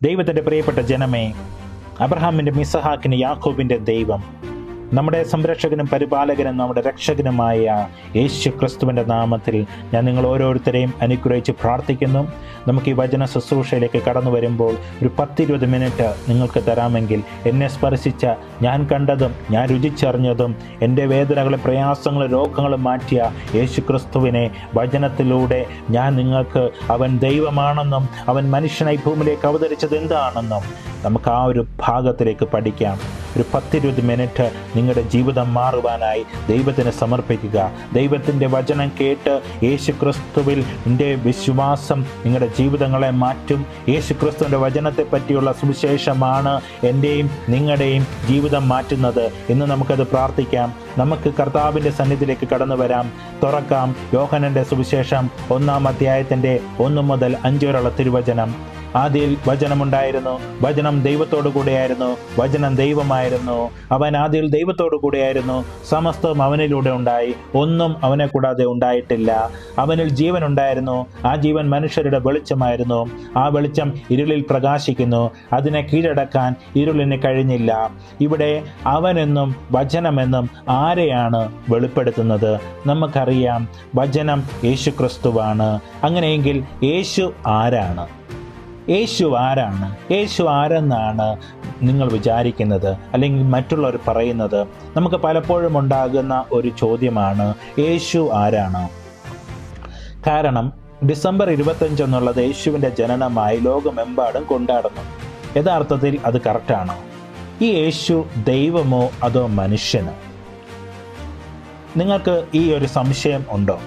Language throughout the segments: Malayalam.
ദൈവത്തിൻ്റെ പ്രിയപ്പെട്ട ജനമേ, അബ്രഹാമിൻ്റെ, ഇസഹാക്കിൻ്റെ, യാക്കോബിൻ്റെ ദൈവം, നമ്മുടെ സംരക്ഷകനും പരിപാലകനും നമ്മുടെ രക്ഷകനുമായ യേശു ക്രിസ്തുവിൻ്റെ നാമത്തിൽ ഞാൻ നിങ്ങൾ ഓരോരുത്തരെയും അനുഗ്രഹിച്ച് പ്രാർത്ഥിക്കുന്നു. നമുക്ക് ഈ വചന ശുശ്രൂഷയിലേക്ക് കടന്നു വരുമ്പോൾ ഒരു 10-20 മിനിറ്റ് നിങ്ങൾക്ക് തരാമെങ്കിൽ എന്നെ സ്പർശിച്ച, ഞാൻ കണ്ടതും ഞാൻ രുചിച്ചറിഞ്ഞതും എൻ്റെ വേദനകളും പ്രയാസങ്ങളും രോഗങ്ങളും മാറ്റിയ യേശു ക്രിസ്തുവിനെ വചനത്തിലൂടെ ഞാൻ നിങ്ങൾക്ക് അവൻ ദൈവമാണെന്നും അവൻ മനുഷ്യനായി ഭൂമിയിലേക്ക് അവതരിച്ചത് എന്താണെന്നും നമുക്ക് ആ ഒരു ഭാഗത്തിലേക്ക് പഠിക്കാം. ഒരു 10-20 മിനിറ്റ് നിങ്ങളുടെ ജീവിതം മാറുവാനായി ദൈവത്തിന് സമർപ്പിക്കുക. ദൈവത്തിൻ്റെ വചനം കേട്ട് യേശു ക്രിസ്തുവിൽ എൻ്റെ വിശ്വാസം നിങ്ങളുടെ ജീവിതങ്ങളെ മാറ്റും. യേശു ക്രിസ്തുവിൻ്റെ വചനത്തെ പറ്റിയുള്ള സുവിശേഷമാണ് എൻ്റെയും നിങ്ങളുടെയും ജീവിതം മാറ്റുന്നത്. ഇന്ന് നമുക്കത് പ്രാർത്ഥിക്കാം. നമുക്ക് കർത്താവിൻ്റെ സന്നിധിയിലേക്ക് കടന്നു വരാം. തുറക്കാം യോഹന്നാന്റെ സുവിശേഷം 1-ാം അധ്യായത്തിൻ്റെ 1 മുതൽ 5 വരെയുള്ള തിരുവചനം. ആദിയിൽ വചനമുണ്ടായിരുന്നു, വചനം ദൈവത്തോടു കൂടെയായിരുന്നു, വചനം ദൈവമായിരുന്നു. അവൻ ആദിയിൽ ദൈവത്തോടു കൂടെയായിരുന്നു. സമസ്തം അവനിലൂടെ ഉണ്ടായി, ഒന്നും അവനെ കൂടാതെ ഉണ്ടായിട്ടില്ല. അവനിൽ ജീവൻ ഉണ്ടായിരുന്നു, ആ ജീവൻ മനുഷ്യരുടെ വെളിച്ചമായിരുന്നു. ആ വെളിച്ചം ഇരുളിൽ പ്രകാശിക്കുന്നു, അതിനെ കീഴടക്കാൻ ഇരുളിന് കഴിഞ്ഞില്ല. ഇവിടെ അവനെന്നും വചനമെന്നും ആരെയാണ് വെളിപ്പെടുത്തുന്നത്? നമുക്കറിയാം, വചനം യേശു ക്രിസ്തുവാണ്. അങ്ങനെയെങ്കിൽ യേശു ആരാണ്? യേശു ആരാണ്? യേശു ആരെന്നാണ് നിങ്ങൾ വിചാരിക്കുന്നത്, അല്ലെങ്കിൽ മറ്റുള്ളവർ പറയുന്നത്? നമുക്ക് പലപ്പോഴും ഉണ്ടാകുന്ന ഒരു ചോദ്യമാണ്, യേശു ആരാണ്? കാരണം ഡിസംബർ 25 എന്നുള്ളത് യേശുവിൻ്റെ ജനനമായി ലോകമെമ്പാടും കൊണ്ടാടുന്നു. യഥാർത്ഥത്തിൽ അത് കറക്റ്റാണോ? ഈ യേശു ദൈവമോ അതോ മനുഷ്യനോ? നിങ്ങൾക്ക് ഈ ഒരു സംശയം ഉണ്ടോ?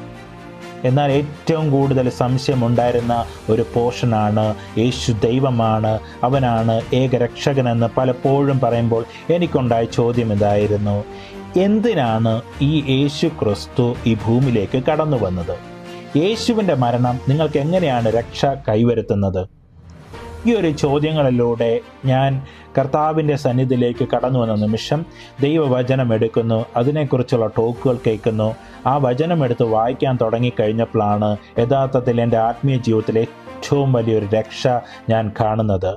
എന്നാൽ ഏറ്റവും കൂടുതൽ സംശയം ഉണ്ടായിരുന്ന ഒരു പോർഷനാണ് യേശു ദൈവമാണ്, അവനാണ് ഏകരക്ഷകനെന്ന് പലപ്പോഴും പറയുമ്പോൾ എനിക്കുണ്ടായ ചോദ്യം ഇതായിരുന്നു, എന്തിനാണ് ഈ യേശു ക്രിസ്തു ഈ ഭൂമിയിലേക്ക് കടന്നു വന്നത്? യേശുവിൻ്റെ മരണം നിങ്ങൾക്ക് എങ്ങനെയാണ് രക്ഷ കൈവരുത്തുന്നത്? ഈ ഒരു ചോദ്യങ്ങളിലൂടെ ഞാൻ കർത്താവിൻ്റെ സന്നിധിയിലേക്ക് കടന്നു വന്ന നിമിഷം ദൈവവചനം എടുക്കുന്നു, അതിനെക്കുറിച്ചുള്ള ടോക്കുകൾ കേൾക്കുന്നു. ആ വചനം എടുത്ത് വായിക്കാൻ തുടങ്ങിക്കഴിഞ്ഞപ്പോഴാണ് യഥാർത്ഥത്തിൽ എൻ്റെ ആത്മീയ ജീവിതത്തിലെ ഏറ്റവും വലിയൊരു രക്ഷ ഞാൻ കാണുന്നത്.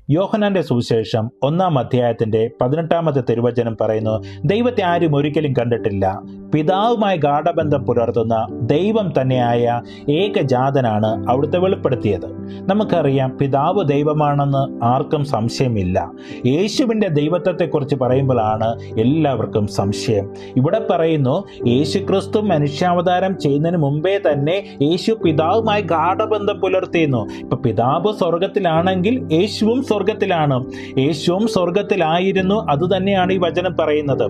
യോഹന്നാന്റെ സുവിശേഷം 1-ാം അധ്യായത്തിൻ്റെ 18-ാമത്തെ തിരുവചനം പറയുന്നു, ദൈവത്തെ ആരും ഒരിക്കലും കണ്ടിട്ടില്ല, പിതാവുമായി ഗാഢബന്ധം പുലർത്തുന്ന ദൈവം തന്നെയായ ഏകജാതനാണ് അവിടുത്തെ വെളിപ്പെടുത്തിയത്. നമുക്കറിയാം, പിതാവ് ദൈവമാണെന്ന് ആർക്കും സംശയമില്ല. യേശുവിൻ്റെ ദൈവത്വത്തെക്കുറിച്ച് പറയുമ്പോഴാണ് എല്ലാവർക്കും സംശയം. ഇവിടെ പറയുന്നു, യേശു ക്രിസ്തു മനുഷ്യാവതാരം ചെയ്യുന്നതിന് മുമ്പേ തന്നെ യേശു പിതാവുമായി ഗാഢബന്ധം പുലർത്തിയിരുന്നു. ഇപ്പൊ പിതാവ് സ്വർഗത്തിലാണെങ്കിൽ യേശുവും സ്വർഗത്തിലാണ്. യേശുവും സ്വർഗത്തിലായിരുന്നു. അതുതന്നെയാണ് ഈ വചനം പറയുന്നത്.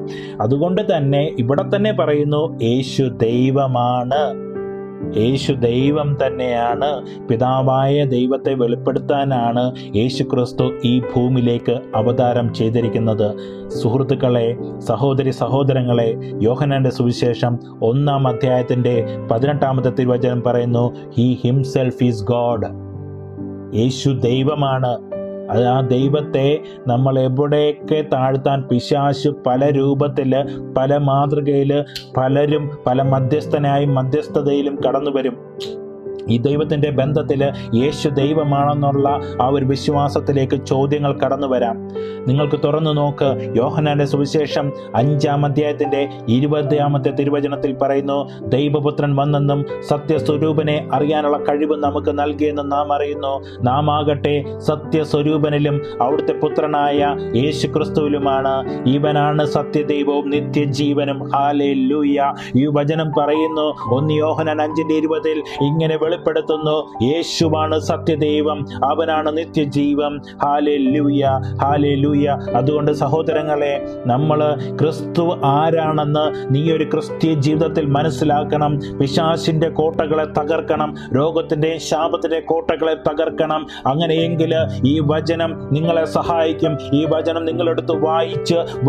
അതുകൊണ്ട് തന്നെ ഇവിടെ തന്നെ പറയുന്നു, യേശു ദൈവമാണ്. യേശു ദൈവം തന്നെയാണ്. പിതാവായ ദൈവത്തെ വെളിപ്പെടുത്താനാണ് യേശു ക്രിസ്തു ഈ ഭൂമിയിലേക്ക് അവതാരം ചെയ്തിരിക്കുന്നത്. സുഹൃത്തുക്കളെ, സഹോദരി സഹോദരങ്ങളെ, യോഹന്നാന്റെ സുവിശേഷം 1-ാം അധ്യായത്തിൻ്റെ 18-ാമത്തെ തിരുവചനം പറയുന്നു, ഹി ഹിംസെൽഫ് ഈസ് ഗോഡ്. യേശു ദൈവമാണ്. ആ ദൈവത്തെ നമ്മൾ എവിടെയൊക്കെ താഴ്ത്താൻ പിശാച് പല രൂപത്തിൽ, പല മാതൃകയിൽ, പലരും പല മധ്യസ്ഥതയിലും കടന്നു വരും. ഈ ദൈവത്തിൻ്റെ ബന്ധത്തിൽ യേശു ദൈവമാണെന്നുള്ള ആ ഒരു വിശ്വാസത്തിലേക്ക് ചോദ്യങ്ങൾ കടന്നു വരാം. നിങ്ങൾക്ക് തുറന്നു നോക്ക്, യോഹന്നാന്റെ സുവിശേഷം 5-ാം അധ്യായത്തിൻ്റെ 20-ാമത്തെ തിരുവചനത്തിൽ പറയുന്നു, ദൈവപുത്രൻ വന്നെന്നും സത്യസ്വരൂപനെ അറിയാനുള്ള കഴിവ് നമുക്ക് നൽകിയെന്നും നാം അറിയുന്നു. നാം ആകട്ടെ സത്യസ്വരൂപനിലും അവിടുത്തെ പുത്രനായ യേശു ക്രിസ്തുവിലുമാണ്. ഇവനാണ് സത്യദൈവവും നിത്യജീവനും. ഹല്ലേലൂയ. ഈ വചനം പറയുന്നു, 1 യോഹന്നാൻ 5:20 ഇങ്ങനെ വെളിപ്പെടുത്തുന്നു, യേശുവാണ് സത്യദൈവം, അവനാണ് നിത്യജീവൻ. Hallelujah, hallelujah. അതുകൊണ്ട് സഹോദരങ്ങളെ, നമ്മൾ ക്രിസ്തു ആരാണെന്ന് നീ ഒരു ക്രിസ്തീയ ജീവിതത്തിൽ മനസ്സിലാക്കണം. പിശാചിന്റെ കോട്ടകളെ തകർക്കണം, രോഗത്തിന്റെ ശാപത്തിന്റെ കോട്ടകളെ തകർക്കണം. അങ്ങനെയെങ്കിൽ ഈ വചനം നിങ്ങളെ സഹായിക്കും. ഈ വചനം നിങ്ങളെടുത്ത്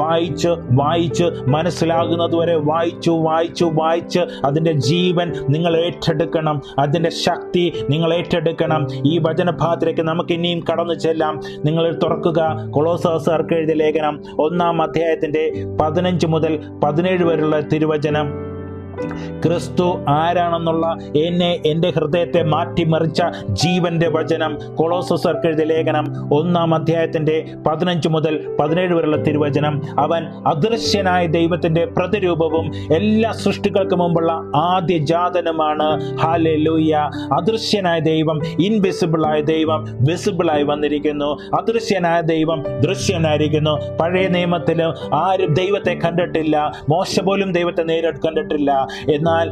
വായിച്ച് മനസ്സിലാകുന്നതുവരെ വായിച്ച് അതിന്റെ ജീവൻ നിങ്ങൾ ഏറ്റെടുക്കണം, അതിന്റെ ശക്തി നിങ്ങൾ ഏറ്റെടുക്കണം. ഈ വചനഭാഗത്തിലേക്ക് നമുക്ക് ഇനിയും കടന്നു ചെല്ലാം. നിങ്ങൾ തുറക്കുക കൊളോസായർക്ക് എഴുതിയ ലേഖനം 1-ാം അധ്യായത്തിന്റെ 15 മുതൽ 17 വരെയുള്ള തിരുവചനം. ക്രിസ്തു ആരാണെന്നുള്ള എൻ്റെ ഹൃദയത്തെ മാറ്റിമറിച്ച ജീവന്റെ വചനം കൊളോസ്യർക്ക് എഴുതിയ ലേഖനം 1-ാം അധ്യായത്തിന്റെ 15 മുതൽ 17 വരെയുള്ള തിരുവചനം. അവൻ അദൃശ്യനായ ദൈവത്തിന്റെ പ്രതിരൂപവും എല്ലാ സൃഷ്ടികൾക്ക് മുമ്പുള്ള ആദ്യ ജാതനുമാണ്. ഹല്ലേലൂയ. അദൃശ്യനായ ദൈവം, ഇൻവിസിബിൾ ആയ ദൈവം വിസിബിളായി വന്നിരിക്കുന്നു. അദൃശ്യനായ ദൈവം ദൃശ്യനായിരിക്കുന്നു. പഴയ നിയമത്തിൽ ആരും ദൈവത്തെ കണ്ടിട്ടില്ല. മോശ പോലും ദൈവത്തെ നേരിട്ട് കണ്ടിട്ടില്ല. എന്നാൽ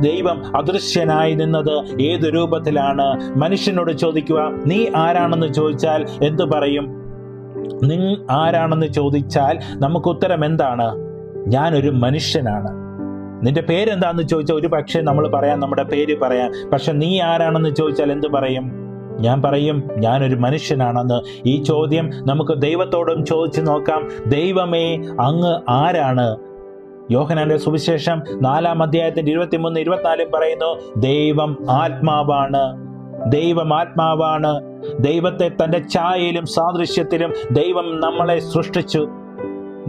ദൈവം അദൃശ്യനായി നിന്നത് ഏത് രൂപത്തിലാണ്? മനുഷ്യനോട് ചോദിക്കുക, നീ ആരാണെന്ന് ചോദിച്ചാൽ എന്തു പറയും? നീ ആരാണെന്ന് ചോദിച്ചാൽ നമുക്ക് ഉത്തരം എന്താണ്? ഞാനൊരു മനുഷ്യനാണ്. നിന്റെ പേരെന്താന്ന് ചോദിച്ചാൽ ഒരു പക്ഷേ നമ്മൾ പറയാം, നമ്മുടെ പേര് പറയാം. പക്ഷെ നീ ആരാണെന്ന് ചോദിച്ചാൽ എന്ത് പറയും? ഞാൻ പറയും, ഞാനൊരു മനുഷ്യനാണെന്ന്. ഈ ചോദ്യം നമുക്ക് ദൈവത്തോടും ചോദിച്ചു നോക്കാം. ദൈവമേ, അങ്ങ് ആരാണ്? യോഹന്നാന്റെ സുവിശേഷം 4-ാം അധ്യായത്തിന്റെ 23-24 പറയുന്നു, ദൈവം ആത്മാവാണ്. ദൈവം ആത്മാവാണ്. ദൈവത്തെ തന്റെ ഛായയിലും സാദൃശ്യത്തിലും ദൈവം നമ്മളെ സൃഷ്ടിച്ചു.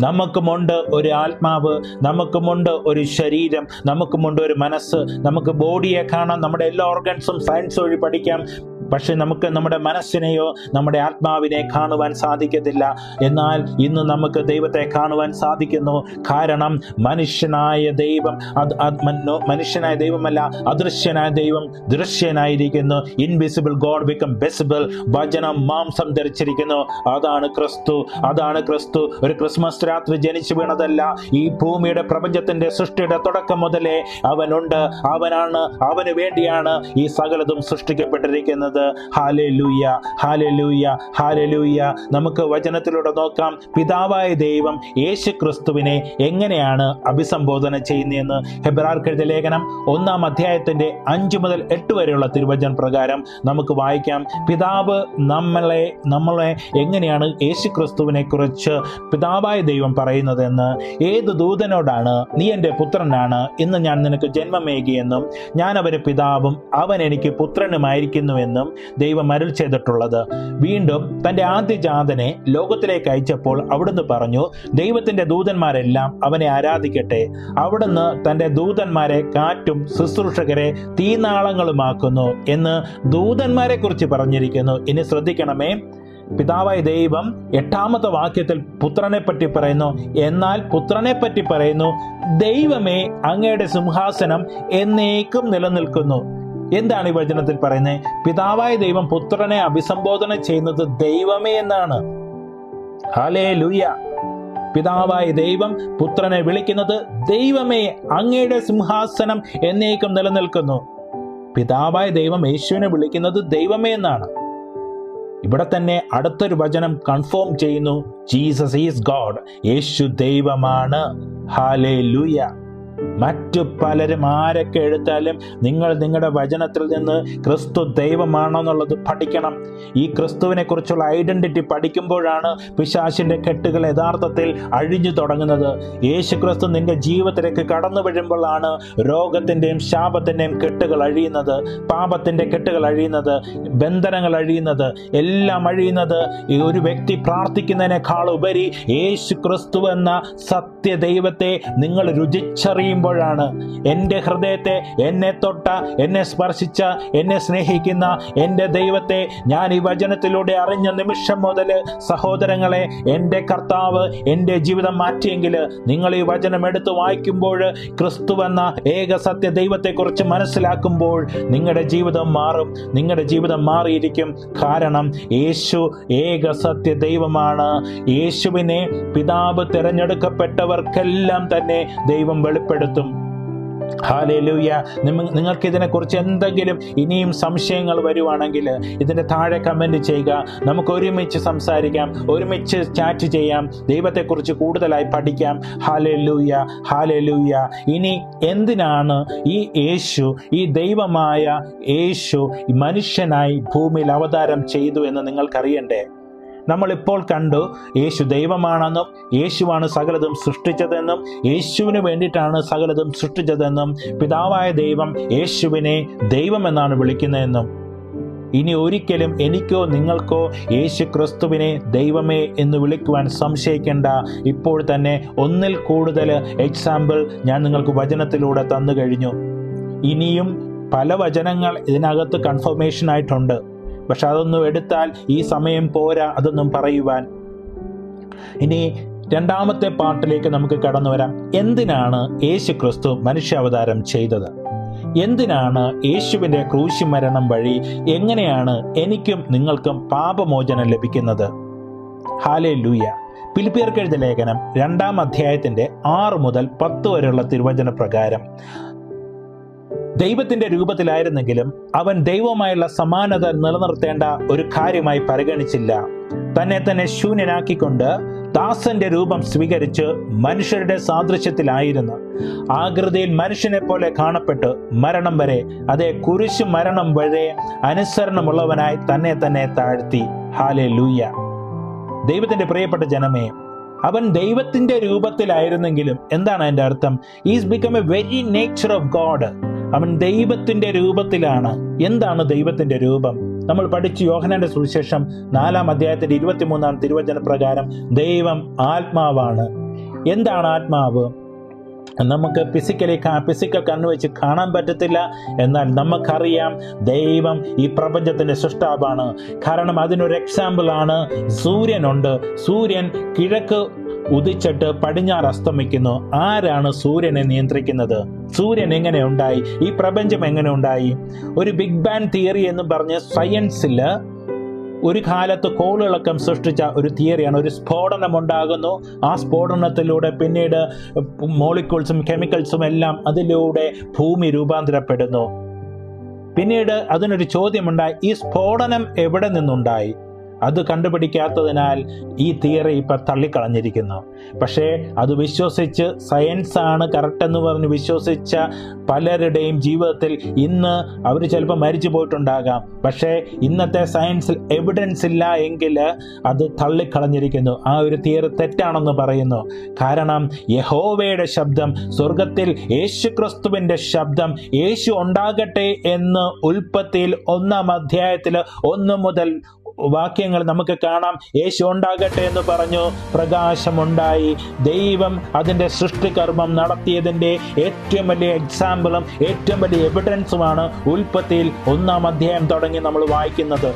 നമുക്കുമുണ്ട് ഒരു ആത്മാവ്, നമുക്കുമുണ്ട് ഒരു ശരീരം, നമുക്കുമുണ്ട് ഒരു മനസ്സ്. നമുക്ക് ബോഡിയെ കാണാം, നമ്മുടെ എല്ലാ ഓർഗൻസും സയൻസ് വഴി പഠിക്കാം. പക്ഷെ നമുക്ക് നമ്മുടെ മനസ്സിനെയോ നമ്മുടെ ആത്മാവിനെ കാണുവാൻ സാധിക്കത്തില്ല. എന്നാൽ ഇന്ന് നമുക്ക് ദൈവത്തെ കാണുവാൻ സാധിക്കുന്നു. കാരണം മനുഷ്യനായ ദൈവം മനുഷ്യനായ ദൈവമല്ല, അദൃശ്യനായ ദൈവം ദൃശ്യനായിരിക്കുന്നു. Invisible God become visible. വചനം മാംസം ധരിച്ചിരിക്കുന്നു. അതാണ് ക്രിസ്തു. അതാണ് ക്രിസ്തു. ഒരു ക്രിസ്മസ് രാത്രി ജനിച്ചു വീണതല്ല. ഈ ഭൂമിയുടെ പ്രപഞ്ചത്തിന്റെ സൃഷ്ടിയുടെ തുടക്കം മുതലേ അവനുണ്ട്. അവന് വേണ്ടിയാണ് ഈ സകലതും സൃഷ്ടിക്കപ്പെട്ടിരിക്കുന്നത്. Hallelujah, hallelujah, hallelujah. നമുക്ക് വചനത്തിലൂടെ നോക്കാം, പിതാവായ ദൈവം യേശു ക്രിസ്തുവിനെ എങ്ങനെയാണ് അഭിസംബോധന ചെയ്യുന്നതെന്ന്. ഹെബ്രായർക്ക് എഴുതിയ ലേഖനം 1-ാം അധ്യായത്തിന്റെ 5 മുതൽ 8 വരെയുള്ള തിരുവചന പ്രകാരം നമുക്ക് വായിക്കാം. പിതാവ് നമ്മളെ എങ്ങനെയാണ് യേശു ക്രിസ്തുവിനെ കുറിച്ച് പിതാവായ ദൈവം പറയുന്നതെന്ന്. ഏത് ദൂതനോടാണ് നീ എൻ്റെ പുത്രനാണ്, ഇന്ന് ഞാൻ നിനക്ക് ജന്മമേകിയെന്നും ഞാൻ അവന് പിതാവും അവൻ എനിക്ക് പുത്രനുമായിരിക്കുന്നുവെന്നും ദൈവം അരുൾ ചെയ്തിട്ടുള്ളത്. വീണ്ടും തന്റെ ആദ്യജാതനെ ലോകത്തിലേക്ക് അയച്ചപ്പോൾ അവിടുന്ന് പറഞ്ഞു, ദൈവത്തിന്റെ ദൂതന്മാരെല്ലാം അവനെ ആരാധിക്കട്ടെ. അവിടുന്ന് തന്റെ ദൂതന്മാരെ കാറ്റും ശുശ്രൂഷകരെ തീനാളങ്ങളുമാക്കുന്നു എന്ന് ദൂതന്മാരെ കുറിച്ച് പറഞ്ഞിരിക്കുന്നു. ഇനി ശ്രദ്ധിക്കണമേ, പിതാവായ ദൈവം 8-ാമത്തെ വാക്യത്തിൽ പുത്രനെ പറ്റി പറയുന്നു. എന്നാൽ പുത്രനെ പറ്റി പറയുന്നു, ദൈവമേ, അങ്ങയുടെ സിംഹാസനം എന്നേക്കും നിലനിൽക്കുന്നു. എന്താണ് ഈ വചനത്തിൽ പറയുന്നത്? പിതാവായ ദൈവം പുത്രനെ അഭിസംബോധന ചെയ്യുന്നത് ദൈവമേ എന്നാണ്. ഹല്ലേലൂയ. പിതാവായ ദൈവം പുത്രനെ വിളിക്കുന്നത് ദൈവമേ, അങ്ങയുടെ സിംഹാസനം എന്നേക്കും നിലനിൽക്കുന്നു. പിതാവായ ദൈവം യേശുവിനെ വിളിക്കുന്നത് ദൈവമേ എന്നാണ്. ഇവിടെ തന്നെ അടുത്തൊരു വചനം കൺഫേം ചെയ്യുന്നു, ജീസസ് ഈസ് ഗോഡ്. യേശു ദൈവമാണ്. ഹല്ലേലൂയ. മറ്റു പലരും ആരൊക്കെ എടുത്താലും നിങ്ങൾ നിങ്ങളുടെ വചനത്തിൽ നിന്ന് ക്രിസ്തു ദൈവമാണെന്നുള്ളത് പഠിക്കണം. ഈ ക്രിസ്തുവിനെ കുറിച്ചുള്ള ഐഡന്റിറ്റി പഠിക്കുമ്പോഴാണ് പിശാചിന്റെ കെട്ടുകൾ യഥാർത്ഥത്തിൽ അഴിഞ്ഞു തുടങ്ങുന്നത്. യേശു ക്രിസ്തു നിന്റെ ജീവിതത്തിലേക്ക് കടന്നു വരുമ്പോഴാണ് രോഗത്തിന്റെയും ശാപത്തിന്റെയും കെട്ടുകൾ അഴിയുന്നത്, പാപത്തിന്റെ കെട്ടുകൾ അഴിയുന്നത്, ബന്ധനങ്ങൾ അഴിയുന്നത്, എല്ലാം അഴിയുന്നത്. ഒരു വ്യക്തി പ്രാർത്ഥിക്കുന്നതിനേക്കാൾ ഉപരി യേശു ക്രിസ്തു എന്ന സത്യ ദൈവത്തെ നിങ്ങൾ രുചിച്ചറിയുമ്പോഴാണ് എൻ്റെ ഹൃദയത്തെ, എന്നെ തൊട്ട, എന്നെ സ്പർശിച്ച, എന്നെ സ്നേഹിക്കുന്ന എൻ്റെ ദൈവത്തെ ഞാൻ ഈ വചനത്തിലൂടെ അറിഞ്ഞ നിമിഷം മുതൽ, സഹോദരങ്ങളെ, എൻ്റെ കർത്താവ് എൻ്റെ ജീവിതം മാറ്റിയെങ്കിൽ നിങ്ങൾ ഈ വചനം എടുത്ത് വായിക്കുമ്പോൾ, ക്രിസ്തു എന്ന ഏക സത്യ ദൈവത്തെക്കുറിച്ച് മനസ്സിലാക്കുമ്പോൾ നിങ്ങളുടെ ജീവിതം മാറും. നിങ്ങളുടെ ജീവിതം മാറിയിരിക്കും. കാരണം യേശു ഏക സത്യ ദൈവമാണ്. യേശുവിനെ പിതാവ് തിരഞ്ഞെടുക്കപ്പെട്ടവർക്കെല്ലാം തന്നെ ദൈവം വെളിപ്പെടുത്തും. ഹല്ലേലൂയ. നിങ്ങൾക്ക് ഇതിനെക്കുറിച്ച് എന്തെങ്കിലും ഇനിയും സംശയങ്ങൾ വരുവാണെങ്കിൽ ഇതിന്റെ താഴെ കമന്റ് ചെയ്യുക. നമുക്ക് ഒരുമിച്ച് സംസാരിക്കാം, ഒരുമിച്ച് ചാറ്റ് ചെയ്യാം, ദൈവത്തെക്കുറിച്ച് കൂടുതലായി പഠിക്കാം. Hallelujah, hallelujah. ഇനി എന്തിനാണ് ഈ യേശു, ഈ ദൈവമായ യേശു മനുഷ്യനായി ഭൂമിയിൽ അവതാരം ചെയ്തു എന്ന് നിങ്ങൾക്കറിയണ്ടേ? നമ്മളിപ്പോൾ കണ്ടു യേശു ദൈവമാണെന്നും യേശുവാണ് സകലതും സൃഷ്ടിച്ചതെന്നും യേശുവിന് വേണ്ടിയിട്ടാണ് സകലതും സൃഷ്ടിച്ചതെന്നും പിതാവായ ദൈവം യേശുവിനെ ദൈവം എന്നാണ് വിളിക്കുന്നതെന്നും. ഇനി ഒരിക്കലും എനിക്കോ നിങ്ങൾക്കോ യേശു ക്രിസ്തുവിനെ ദൈവമേ എന്ന് വിളിക്കുവാൻ സംശയിക്കേണ്ട. ഇപ്പോൾ തന്നെ ഒന്നിൽ കൂടുതൽ എക്സാമ്പിൾ ഞാൻ നിങ്ങൾക്ക് വചനത്തിലൂടെ തന്നു കഴിഞ്ഞു. ഇനിയും പല വചനങ്ങൾ ഇതിനകത്ത് കൺഫർമേഷൻ ആയിട്ടുണ്ട്. പക്ഷെ അതൊന്നും എടുത്താൽ ഈ സമയം പോരാ അതൊന്നും പറയുവാൻ. ഇനി രണ്ടാമത്തെ പാർട്ടിലേക്ക് നമുക്ക് കടന്നു വരാം. എന്തിനാണ് യേശു ക്രിസ്തു മനുഷ്യാവതാരം ചെയ്തത്? എന്തിനാണ് യേശുവിൻ്റെ ക്രൂശി മരണം വഴി എങ്ങനെയാണ് എനിക്കും നിങ്ങൾക്കും പാപമോചനം ലഭിക്കുന്നത്? ഹല്ലേലൂയ. ഫിലിപ്പിയർക്ക് എഴുതിയ ലേഖനം 2-ാം അധ്യായത്തിന്റെ 6 മുതൽ 10 വരെയുള്ള തിരുവചന പ്രകാരം, ദൈവത്തിന്റെ രൂപത്തിലായിരുന്നെങ്കിലും അവൻ ദൈവവുമായുള്ള സമാനത നിലനിർത്തേണ്ട ഒരു കാര്യമായി പരിഗണിച്ചില്ല. തന്നെ ശൂന്യനാക്കിക്കൊണ്ട് ദാസന്റെ രൂപം സ്വീകരിച്ച് മനുഷ്യരുടെ സാദൃശ്യത്തിലായിരുന്നു. ആകൃതിയിൽ മനുഷ്യനെ പോലെ കാണപ്പെട്ട് മരണം വരെ, അതേ കുരിശു മരണം വരെ അനുസരണമുള്ളവനായി തന്നെ താഴ്ത്തി. ഹല്ലേലൂയ. ദൈവത്തിന്റെ പ്രിയപ്പെട്ട ജനമേ, അവൻ ദൈവത്തിന്റെ രൂപത്തിലായിരുന്നെങ്കിലും എന്താണ് അതിന്റെ അർത്ഥം? Is become A very nature of God. അവൻ ദൈവത്തിന്റെ രൂപത്തിലാണ്. എന്താണ് ദൈവത്തിന്റെ രൂപം? നമ്മൾ പഠിച്ചു യോഹന്നാന്റെ സുവിശേഷം 4-ാം അധ്യായത്തിന്റെ 23-ാം തിരുവചന പ്രകാരം ദൈവം ആത്മാവാണ്. എന്താണ് ആത്മാവ്? നമുക്ക് ഫിസിക്കൽ കണ്ണ് വെച്ച് കാണാൻ പറ്റത്തില്ല. എന്നാൽ നമുക്കറിയാം ദൈവം ഈ പ്രപഞ്ചത്തിന്റെ സൃഷ്ടാവാണ്. കാരണം അതിനൊരു എക്സാമ്പിൾ ആണ് സൂര്യനുണ്ട്. സൂര്യൻ കിഴക്ക് ഉദിച്ചിട്ട് പടിഞ്ഞാറ് അസ്തമിക്കുന്നു. ആരാണ് സൂര്യനെ നിയന്ത്രിക്കുന്നത്? സൂര്യൻ എങ്ങനെ ഉണ്ടായി? ഈ പ്രപഞ്ചം എങ്ങനെ ഉണ്ടായി? ഒരു ബിഗ് ബാങ് തിയറി എന്ന് പറഞ്ഞ് സയൻസിൽ ഒരു കാലത്ത് കോളിളക്കം സൃഷ്ടിച്ച ഒരു തിയറിയാണ്. ഒരു സ്ഫോടനം ഉണ്ടാകുന്നു. ആ സ്ഫോടനത്തിലൂടെ പിന്നീട് മോളിക്യൂൾസും കെമിക്കൽസും എല്ലാം അതിലൂടെ ഭൂമി രൂപാന്തരപ്പെടുന്നു. പിന്നീട് അതിനൊരു ചോദ്യമുണ്ടായി, ഈ സ്ഫോടനം എവിടെ നിന്നുണ്ടായി? അത് കണ്ടുപിടിക്കാത്തതിനാൽ ഈ തിയറി ഇപ്പം തള്ളിക്കളഞ്ഞിരിക്കുന്നു. പക്ഷേ അത് വിശ്വസിച്ച് സയൻസ് ആണ് കറക്റ്റ് എന്ന് പറഞ്ഞ് വിശ്വസിച്ച പലരുടെയും ജീവിതത്തിൽ ഇന്ന് അവർ ചിലപ്പോൾ മരിച്ചു പോയിട്ടുണ്ടാകാം. പക്ഷേ ഇന്നത്തെ സയൻസിൽ എവിഡൻസ് ഇല്ല എങ്കിൽ അത് തള്ളിക്കളഞ്ഞിരിക്കുന്നു. ആ ഒരു തിയറി തെറ്റാണെന്ന് പറയുന്നു. കാരണം യഹോവയുടെ ശബ്ദം, സ്വർഗത്തിൽ യേശു ക്രിസ്തുവിൻ്റെ ശബ്ദം, യേശു ഉണ്ടാകട്ടെ എന്ന് ഉൽപ്പത്തിയിൽ 1-ാം അധ്യായത്തിൽ 1 മുതൽ വാക്യങ്ങൾ നമുക്ക് കാണാം. യേശു ഉണ്ടാകട്ടെ എന്ന് പറഞ്ഞു, പ്രകാശമുണ്ടായി. ദൈവം അതിൻ്റെ സൃഷ്ടികർമ്മം നടത്തിയതിൻ്റെ ഏറ്റവും വലിയ എക്സാമ്പിളും ഏറ്റവും വലിയ എവിഡൻസുമാണ് ഉൽപ്പത്തിയിൽ 1-ാം അധ്യായം തുടങ്ങി നമ്മൾ വായിക്കുന്നത്.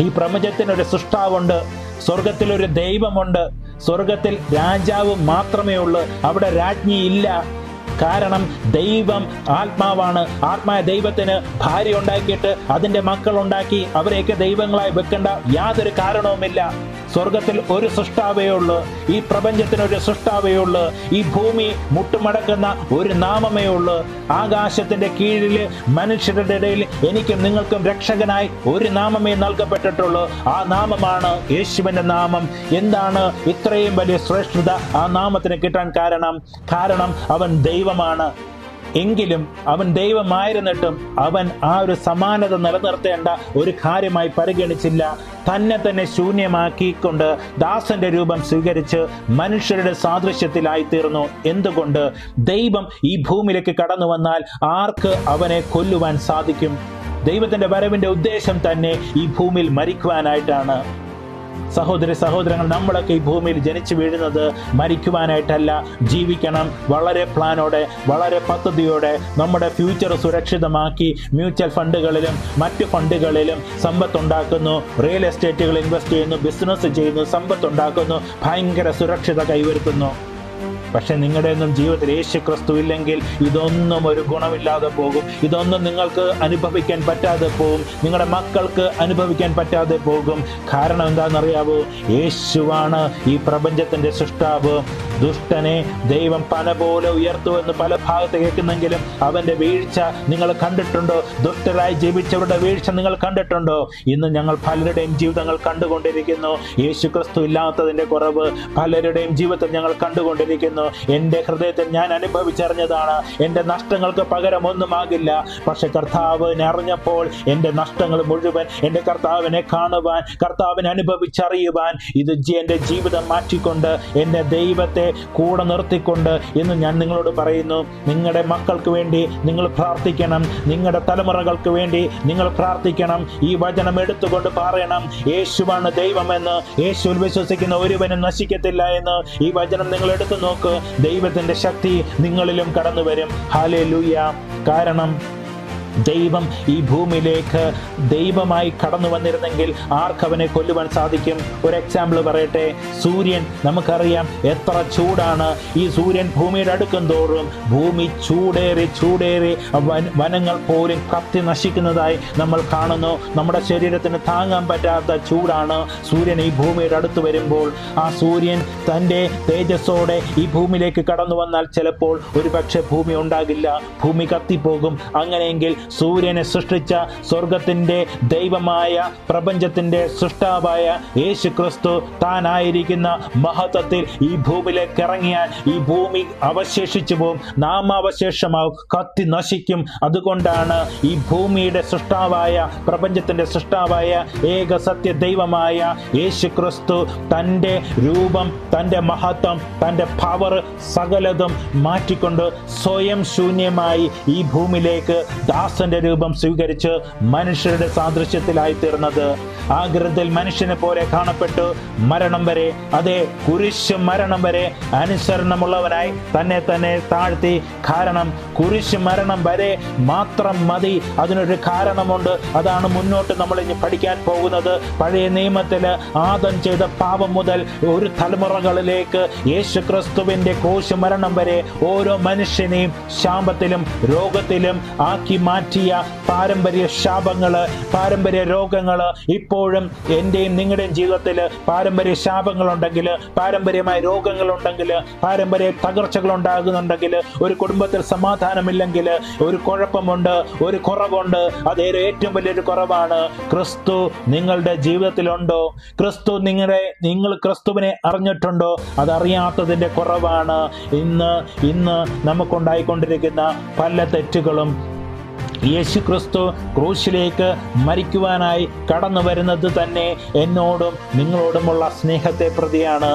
ഈ പ്രപഞ്ചത്തിനൊരു സൃഷ്ടാവുണ്ട്, സ്വർഗത്തിലൊരു ദൈവമുണ്ട്. സ്വർഗത്തിൽ രാജാവ് മാത്രമേ ഉള്ളൂ, അവിടെ രാജ്ഞി ഇല്ല. കാരണം ദൈവം ആത്മാവാണ്. ആത്മായ ദൈവത്തിന് ഭാര്യ ഉണ്ടാക്കിയിട്ട് അതിൻ്റെ മക്കളുണ്ടാക്കി അവരെയൊക്കെ ദൈവങ്ങളായി വെക്കേണ്ട യാതൊരു കാരണവുമില്ല. സ്വർഗത്തിൽ ഒരു സൃഷ്ടാവേ ഉള്ളൂ, ഈ പ്രപഞ്ചത്തിനൊരു സൃഷ്ടാവേ ഉള്ളൂ, ഈ ഭൂമി മുട്ടുമടക്കുന്ന ഒരു നാമമേ ഉള്ളൂ. ആകാശത്തിന്റെ കീഴിൽ മനുഷ്യരുടെ ഇടയിൽ എനിക്കും നിങ്ങൾക്കും രക്ഷകനായി ഒരു നാമമേ നൽകപ്പെട്ടിട്ടുള്ളൂ. ആ നാമമാണ് യേശുവിന്റെ നാമം. എന്താണ് ഇത്രയും വലിയ ശ്രേഷ്ഠത ആ നാമത്തിന് കിട്ടാൻ കാരണം അവൻ ദൈവമാണ്. എങ്കിലും അവൻ ദൈവമായിരുന്നിട്ടും അവൻ ആ ഒരു സമാനത നിലനിർത്തേണ്ട ഒരു കാര്യമായി പരിഗണിച്ചില്ല. തന്നെ ശൂന്യമാക്കിക്കൊണ്ട് ദാസന്റെ രൂപം സ്വീകരിച്ച് മനുഷ്യരുടെ സാദൃശ്യത്തിലായി തീർന്നു. എന്തുകൊണ്ട്? ദൈവം ഈ ഭൂമിയിലേക്ക് കടന്നു വന്നാൽ ആർക്ക് അവനെ കൊല്ലുവാൻ സാധിക്കും? ദൈവത്തിന്റെ വരവിന്റെ ഉദ്ദേശം തന്നെ ഈ ഭൂമിയിൽ മരിക്കുവാനായിട്ടാണ്. സഹോദരങ്ങൾ, നമ്മളൊക്കെ ഈ ഭൂമിയിൽ ജനിച്ചു വീഴുന്നത് മരിക്കുവാനായിട്ടല്ല, ജീവിക്കണം. വളരെ പ്ലാനോടെ, വളരെ പദ്ധതിയോടെ നമ്മുടെ ഫ്യൂച്ചർ സുരക്ഷിതമാക്കി മ്യൂച്വൽ ഫണ്ടുകളിലും മറ്റു ഫണ്ടുകളിലും സമ്പത്തുണ്ടാക്കുന്നു, റിയൽ എസ്റ്റേറ്റുകൾ ഇൻവെസ്റ്റ് ചെയ്യുന്നു, ബിസിനസ് ചെയ്യുന്നു, സമ്പത്തുണ്ടാക്കുന്നു, ഭയങ്കര സുരക്ഷിത കൈവരുത്തുന്നു. പക്ഷെ നിങ്ങളുടെയൊന്നും ജീവിതത്തിൽ യേശു ക്രിസ്തു ഇല്ലെങ്കിൽ ഇതൊന്നും ഒരു ഗുണമില്ലാതെ പോകും. ഇതൊന്നും നിങ്ങൾക്ക് അനുഭവിക്കാൻ പറ്റാതെ പോകും. നിങ്ങളുടെ മക്കൾക്ക് അനുഭവിക്കാൻ പറ്റാതെ പോകും. കാരണം എന്താണെന്നറിയാവോ? യേശുവാണ് ഈ പ്രപഞ്ചത്തിന്റെ സൃഷ്ടാവ്. ദുഷ്ടനെ ദൈവം പന പോലെ ഉയർത്തുമെന്ന് പല ഭാഗത്ത് കേൾക്കുന്നെങ്കിലും അവന്റെ വീഴ്ച നിങ്ങൾ കണ്ടിട്ടുണ്ടോ? ദുഷ്ടരായി ജീവിച്ചവരുടെ വീഴ്ച നിങ്ങൾ കണ്ടിട്ടുണ്ടോ? ഇന്ന് ഞങ്ങൾ പലരുടെയും ജീവിതങ്ങൾ കണ്ടുകൊണ്ടിരിക്കുന്നു. യേശു ക്രിസ്തു ഇല്ലാത്തതിന്റെ കുറവ് പലരുടെയും ജീവിതത്തിൽ ഞങ്ങൾ കണ്ടുകൊണ്ടിരിക്കുന്നു. പറയുന്നു, എൻ്റെ ഹൃദയത്തിൽ ഞാൻ അനുഭവിച്ചറിഞ്ഞതാണ്, എൻ്റെ നഷ്ടങ്ങൾക്ക് പകരം ഒന്നുമാകില്ല. പക്ഷെ കർത്താവിനെ അറിഞ്ഞപ്പോൾ എൻ്റെ നഷ്ടങ്ങൾ മുഴുവൻ എൻ്റെ കർത്താവിനെ കാണുവാൻ, കർത്താവിനെ അനുഭവിച്ചറിയുവാൻ, ഇത് എൻ്റെ ജീവിതം മാറ്റിക്കൊണ്ട് എൻ്റെ ദൈവത്തെ കൂടെ നിർത്തിക്കൊണ്ട് ഇന്ന് ഞാൻ നിങ്ങളോട് പറയുന്നു, നിങ്ങളുടെ മക്കൾക്ക് വേണ്ടി നിങ്ങൾ പ്രാർത്ഥിക്കണം, നിങ്ങളുടെ തലമുറകൾക്ക് വേണ്ടി നിങ്ങൾ പ്രാർത്ഥിക്കണം. ഈ വചനം എടുത്തുകൊണ്ട് പറയണം, യേശുവാണ് ദൈവമെന്ന്, യേശുവിൽ വിശ്വസിക്കുന്ന ഒരുവനും നശിക്കത്തില്ല എന്ന്. ഈ വചനം നിങ്ങൾ എടുത്തു നോക്ക്, ദൈവത്തിന്റെ ശക്തി നിങ്ങളിലും കടന്നു വരും. ഹല്ലേലൂയ. കാരണം ദൈവം ഈ ഭൂമിയിലേക്ക് ദൈവമായി കടന്നു വന്നിരുന്നെങ്കിൽ ആർക്കവനെ കൊല്ലുവാൻ സാധിക്കും? ഒരു എക്സാമ്പിൾ പറയട്ടെ. സൂര്യൻ, നമുക്കറിയാം എത്ര ചൂടാണ്. ഈ സൂര്യൻ ഭൂമിയുടെ അടുക്കും തോറും ഭൂമി ചൂടേറി വനങ്ങൾ പോലും കത്തി നശിക്കുന്നതായി നമ്മൾ കാണുന്നു. നമ്മുടെ ശരീരത്തിന് താങ്ങാൻ പറ്റാത്ത ചൂടാണ് സൂര്യൻ ഈ ഭൂമിയുടെ അടുത്ത് വരുമ്പോൾ. ആ സൂര്യൻ തൻ്റെ തേജസ്സോടെ ഈ ഭൂമിയിലേക്ക് കടന്നു വന്നാൽ ചിലപ്പോൾ ഒരുപക്ഷെ ഭൂമി ഉണ്ടാകില്ല, ഭൂമി കത്തിപ്പോകും. അങ്ങനെയെങ്കിൽ സൂര്യനെ സൃഷ്ടിച്ച സ്വർഗത്തിന്റെ ദൈവമായ പ്രപഞ്ചത്തിന്റെ സൃഷ്ടാവായ യേശു ക്രിസ്തു താനായിരിക്കുന്ന മഹത്വത്തിൽ ഈ ഭൂമിയിലേക്ക് ഇറങ്ങിയാൽ ഈ ഭൂമി അവശേഷിച്ചു പോകും, നാമാവശേഷമാവും, കത്തി നശിക്കും. അതുകൊണ്ടാണ് ഈ ഭൂമിയുടെ സൃഷ്ടാവായ, പ്രപഞ്ചത്തിന്റെ സൃഷ്ടാവായ ഏക സത്യ ദൈവമായ യേശു ക്രിസ്തു തൻ്റെ രൂപം, തൻ്റെ മഹത്വം, തൻ്റെ പവർ സകലതും മാറ്റിക്കൊണ്ട് സ്വയം ശൂന്യമായി ഈ ഭൂമിയിലേക്ക് ദാസന്റെ രൂപം സ്വീകരിച്ച് മനുഷ്യരുടെ സാദൃശ്യത്തിലായി തീർന്നത്. ആകൃതിയിൽ മനുഷ്യനെ പോലെ കാണപ്പെട്ടു മരണം വരെ, അതേ കുരിശ് മരണം വരെ അനുസരണമുള്ളവനായി തന്നെ താഴ്ത്തി. കാരണം കുരിശ് മരണം വരെ മാത്രം മതി. അതിനൊരു കാരണമുണ്ട്. അതാണ് മുന്നോട്ട് നമ്മൾ ഇനി പഠിക്കാൻ പോകുന്നത്. പഴയ നിയമത്തില് ആദം ചെയ്ത പാപം മുതൽ ഒരു തലമുറകളിലേക്ക് യേശു ക്രിസ്തുവിന്റെ ക്രൂശ് മരണം വരെ ഓരോ മനുഷ്യനെയും ശാപത്തിലും രോഗത്തിലും ആക്കി മാറ്റിയ പാരമ്പര്യ ശാപങ്ങള്, പാരമ്പര്യ രോഗങ്ങള് ഇപ്പോഴും എന്റെയും നിങ്ങളുടെയും ജീവിതത്തിൽ പാരമ്പര്യ ശാപങ്ങളുണ്ടെങ്കിൽ, പാരമ്പര്യമായ രോഗങ്ങളുണ്ടെങ്കിൽ, പാരമ്പര്യ തകർച്ചകൾ ഉണ്ടാകുന്നുണ്ടെങ്കിൽ, ഒരു കുടുംബത്തിൽ സമാധാനമില്ലെങ്കിൽ, ഒരു കുഴപ്പമുണ്ട്, ഒരു കുറവുണ്ട്. അത് ഏറ്റവും വലിയൊരു കുറവാണ്. ക്രിസ്തു നിങ്ങളുടെ ജീവിതത്തിലുണ്ടോ? നിങ്ങൾ ക്രിസ്തുവിനെ അറിഞ്ഞിട്ടുണ്ടോ? അതറിയാത്തതിന്റെ കുറവാണ് ഇന്ന് നമുക്കുണ്ടായിക്കൊണ്ടിരിക്കുന്ന പല തെറ്റുകളും. യേശു ക്രിസ്തു ക്രൂശിലേക്ക് മരിക്കുവാനായി കടന്നു വരുന്നത് തന്നെ എന്നോടും നിങ്ങളോടുമുള്ള സ്നേഹത്തെ പ്രതിയാണ്.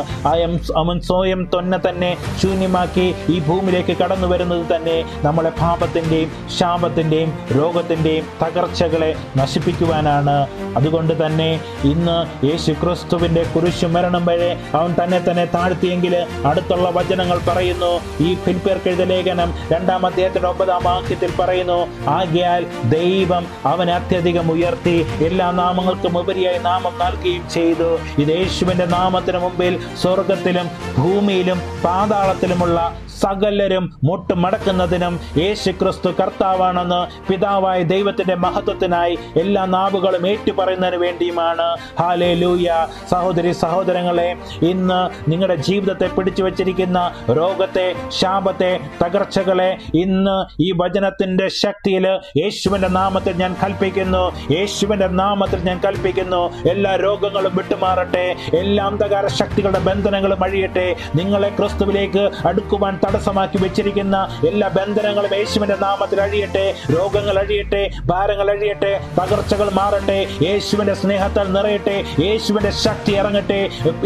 അവൻ സ്വയം തന്നെ ശൂന്യമാക്കി ഈ ഭൂമിയിലേക്ക് കടന്നു വരുന്നത് തന്നെ നമ്മളെ പാപത്തിൻ്റെയും ശാപത്തിൻ്റെയും രോഗത്തിൻ്റെയും തകർച്ചകളെ നശിപ്പിക്കുവാനാണ്. അതുകൊണ്ട് തന്നെ ഇന്ന് യേശു ക്രിസ്തുവിൻ്റെ കുരിശു മരണം വരെ അവൻ തന്നെ താഴ്ത്തിയെങ്കിൽ അടുത്തുള്ള വചനങ്ങൾ പറയുന്നു. ഈ ഫിലിപ്പിയർക്ക് എഴുതിയ ലേഖനം 2-ാം അധ്യായത്തിന്റെ 9-ാം വാക്യത്തിൽ പറയുന്നു, ആകയാൽ ദൈവം അവനെ അത്യധികം ഉയർത്തി എല്ലാ നാമങ്ങൾക്കും ഉപരിയായി നാമം നൽകുകയും ചെയ്തു. ഇത് യേശുവിന്റെ നാമത്തിന് മുമ്പിൽ സ്വർഗത്തിലും ഭൂമിയിലും പാതാളത്തിലുമുള്ള സകലരും മുട്ടുമടക്കുന്നതിനും യേശു ക്രിസ്തു കർത്താവാണെന്ന് പിതാവായ ദൈവത്തിന്റെ മഹത്വത്തിനായി എല്ലാ നാവുകളും ഏറ്റുപറയുന്നതിന് വേണ്ടിയുമാണ്. ഹല്ലേലൂയ. സഹോദരി സഹോദരങ്ങളെ, ഇന്ന് നിങ്ങളുടെ ജീവിതത്തെ പിടിച്ചു വച്ചിരിക്കുന്ന രോഗത്തെ, ശാപത്തെ, തകർച്ചകളെ ഇന്ന് ഈ വചനത്തിന്റെ ശക്തിയിൽ യേശുവിന്റെ നാമത്തിൽ ഞാൻ കൽപ്പിക്കുന്നു. യേശുവിന്റെ നാമത്തിൽ ഞാൻ കൽപ്പിക്കുന്നു. എല്ലാ രോഗങ്ങളും വിട്ടുമാറട്ടെ, എല്ലാ അന്ധകാര ശക്തികളുടെ ബന്ധനങ്ങളും അഴിയട്ടെ. നിങ്ങളെ ക്രിസ്തുവിലേക്ക് അടുക്കുവാൻ തടസ്സമാക്കി വെച്ചിരിക്കുന്ന എല്ലാ ബന്ധനങ്ങളും യേശുവിന്റെ നാമത്തിൽ അഴിയട്ടെ. രോഗങ്ങൾ അഴിയട്ടെ, ഭാരങ്ങൾ അഴിയട്ടെ, തകർച്ചകൾ മാറട്ടെ, യേശുവിന്റെ സ്നേഹത്താൽ നിറയട്ടെ, യേശുവിന്റെ ശക്തി ഇറങ്ങട്ടെ.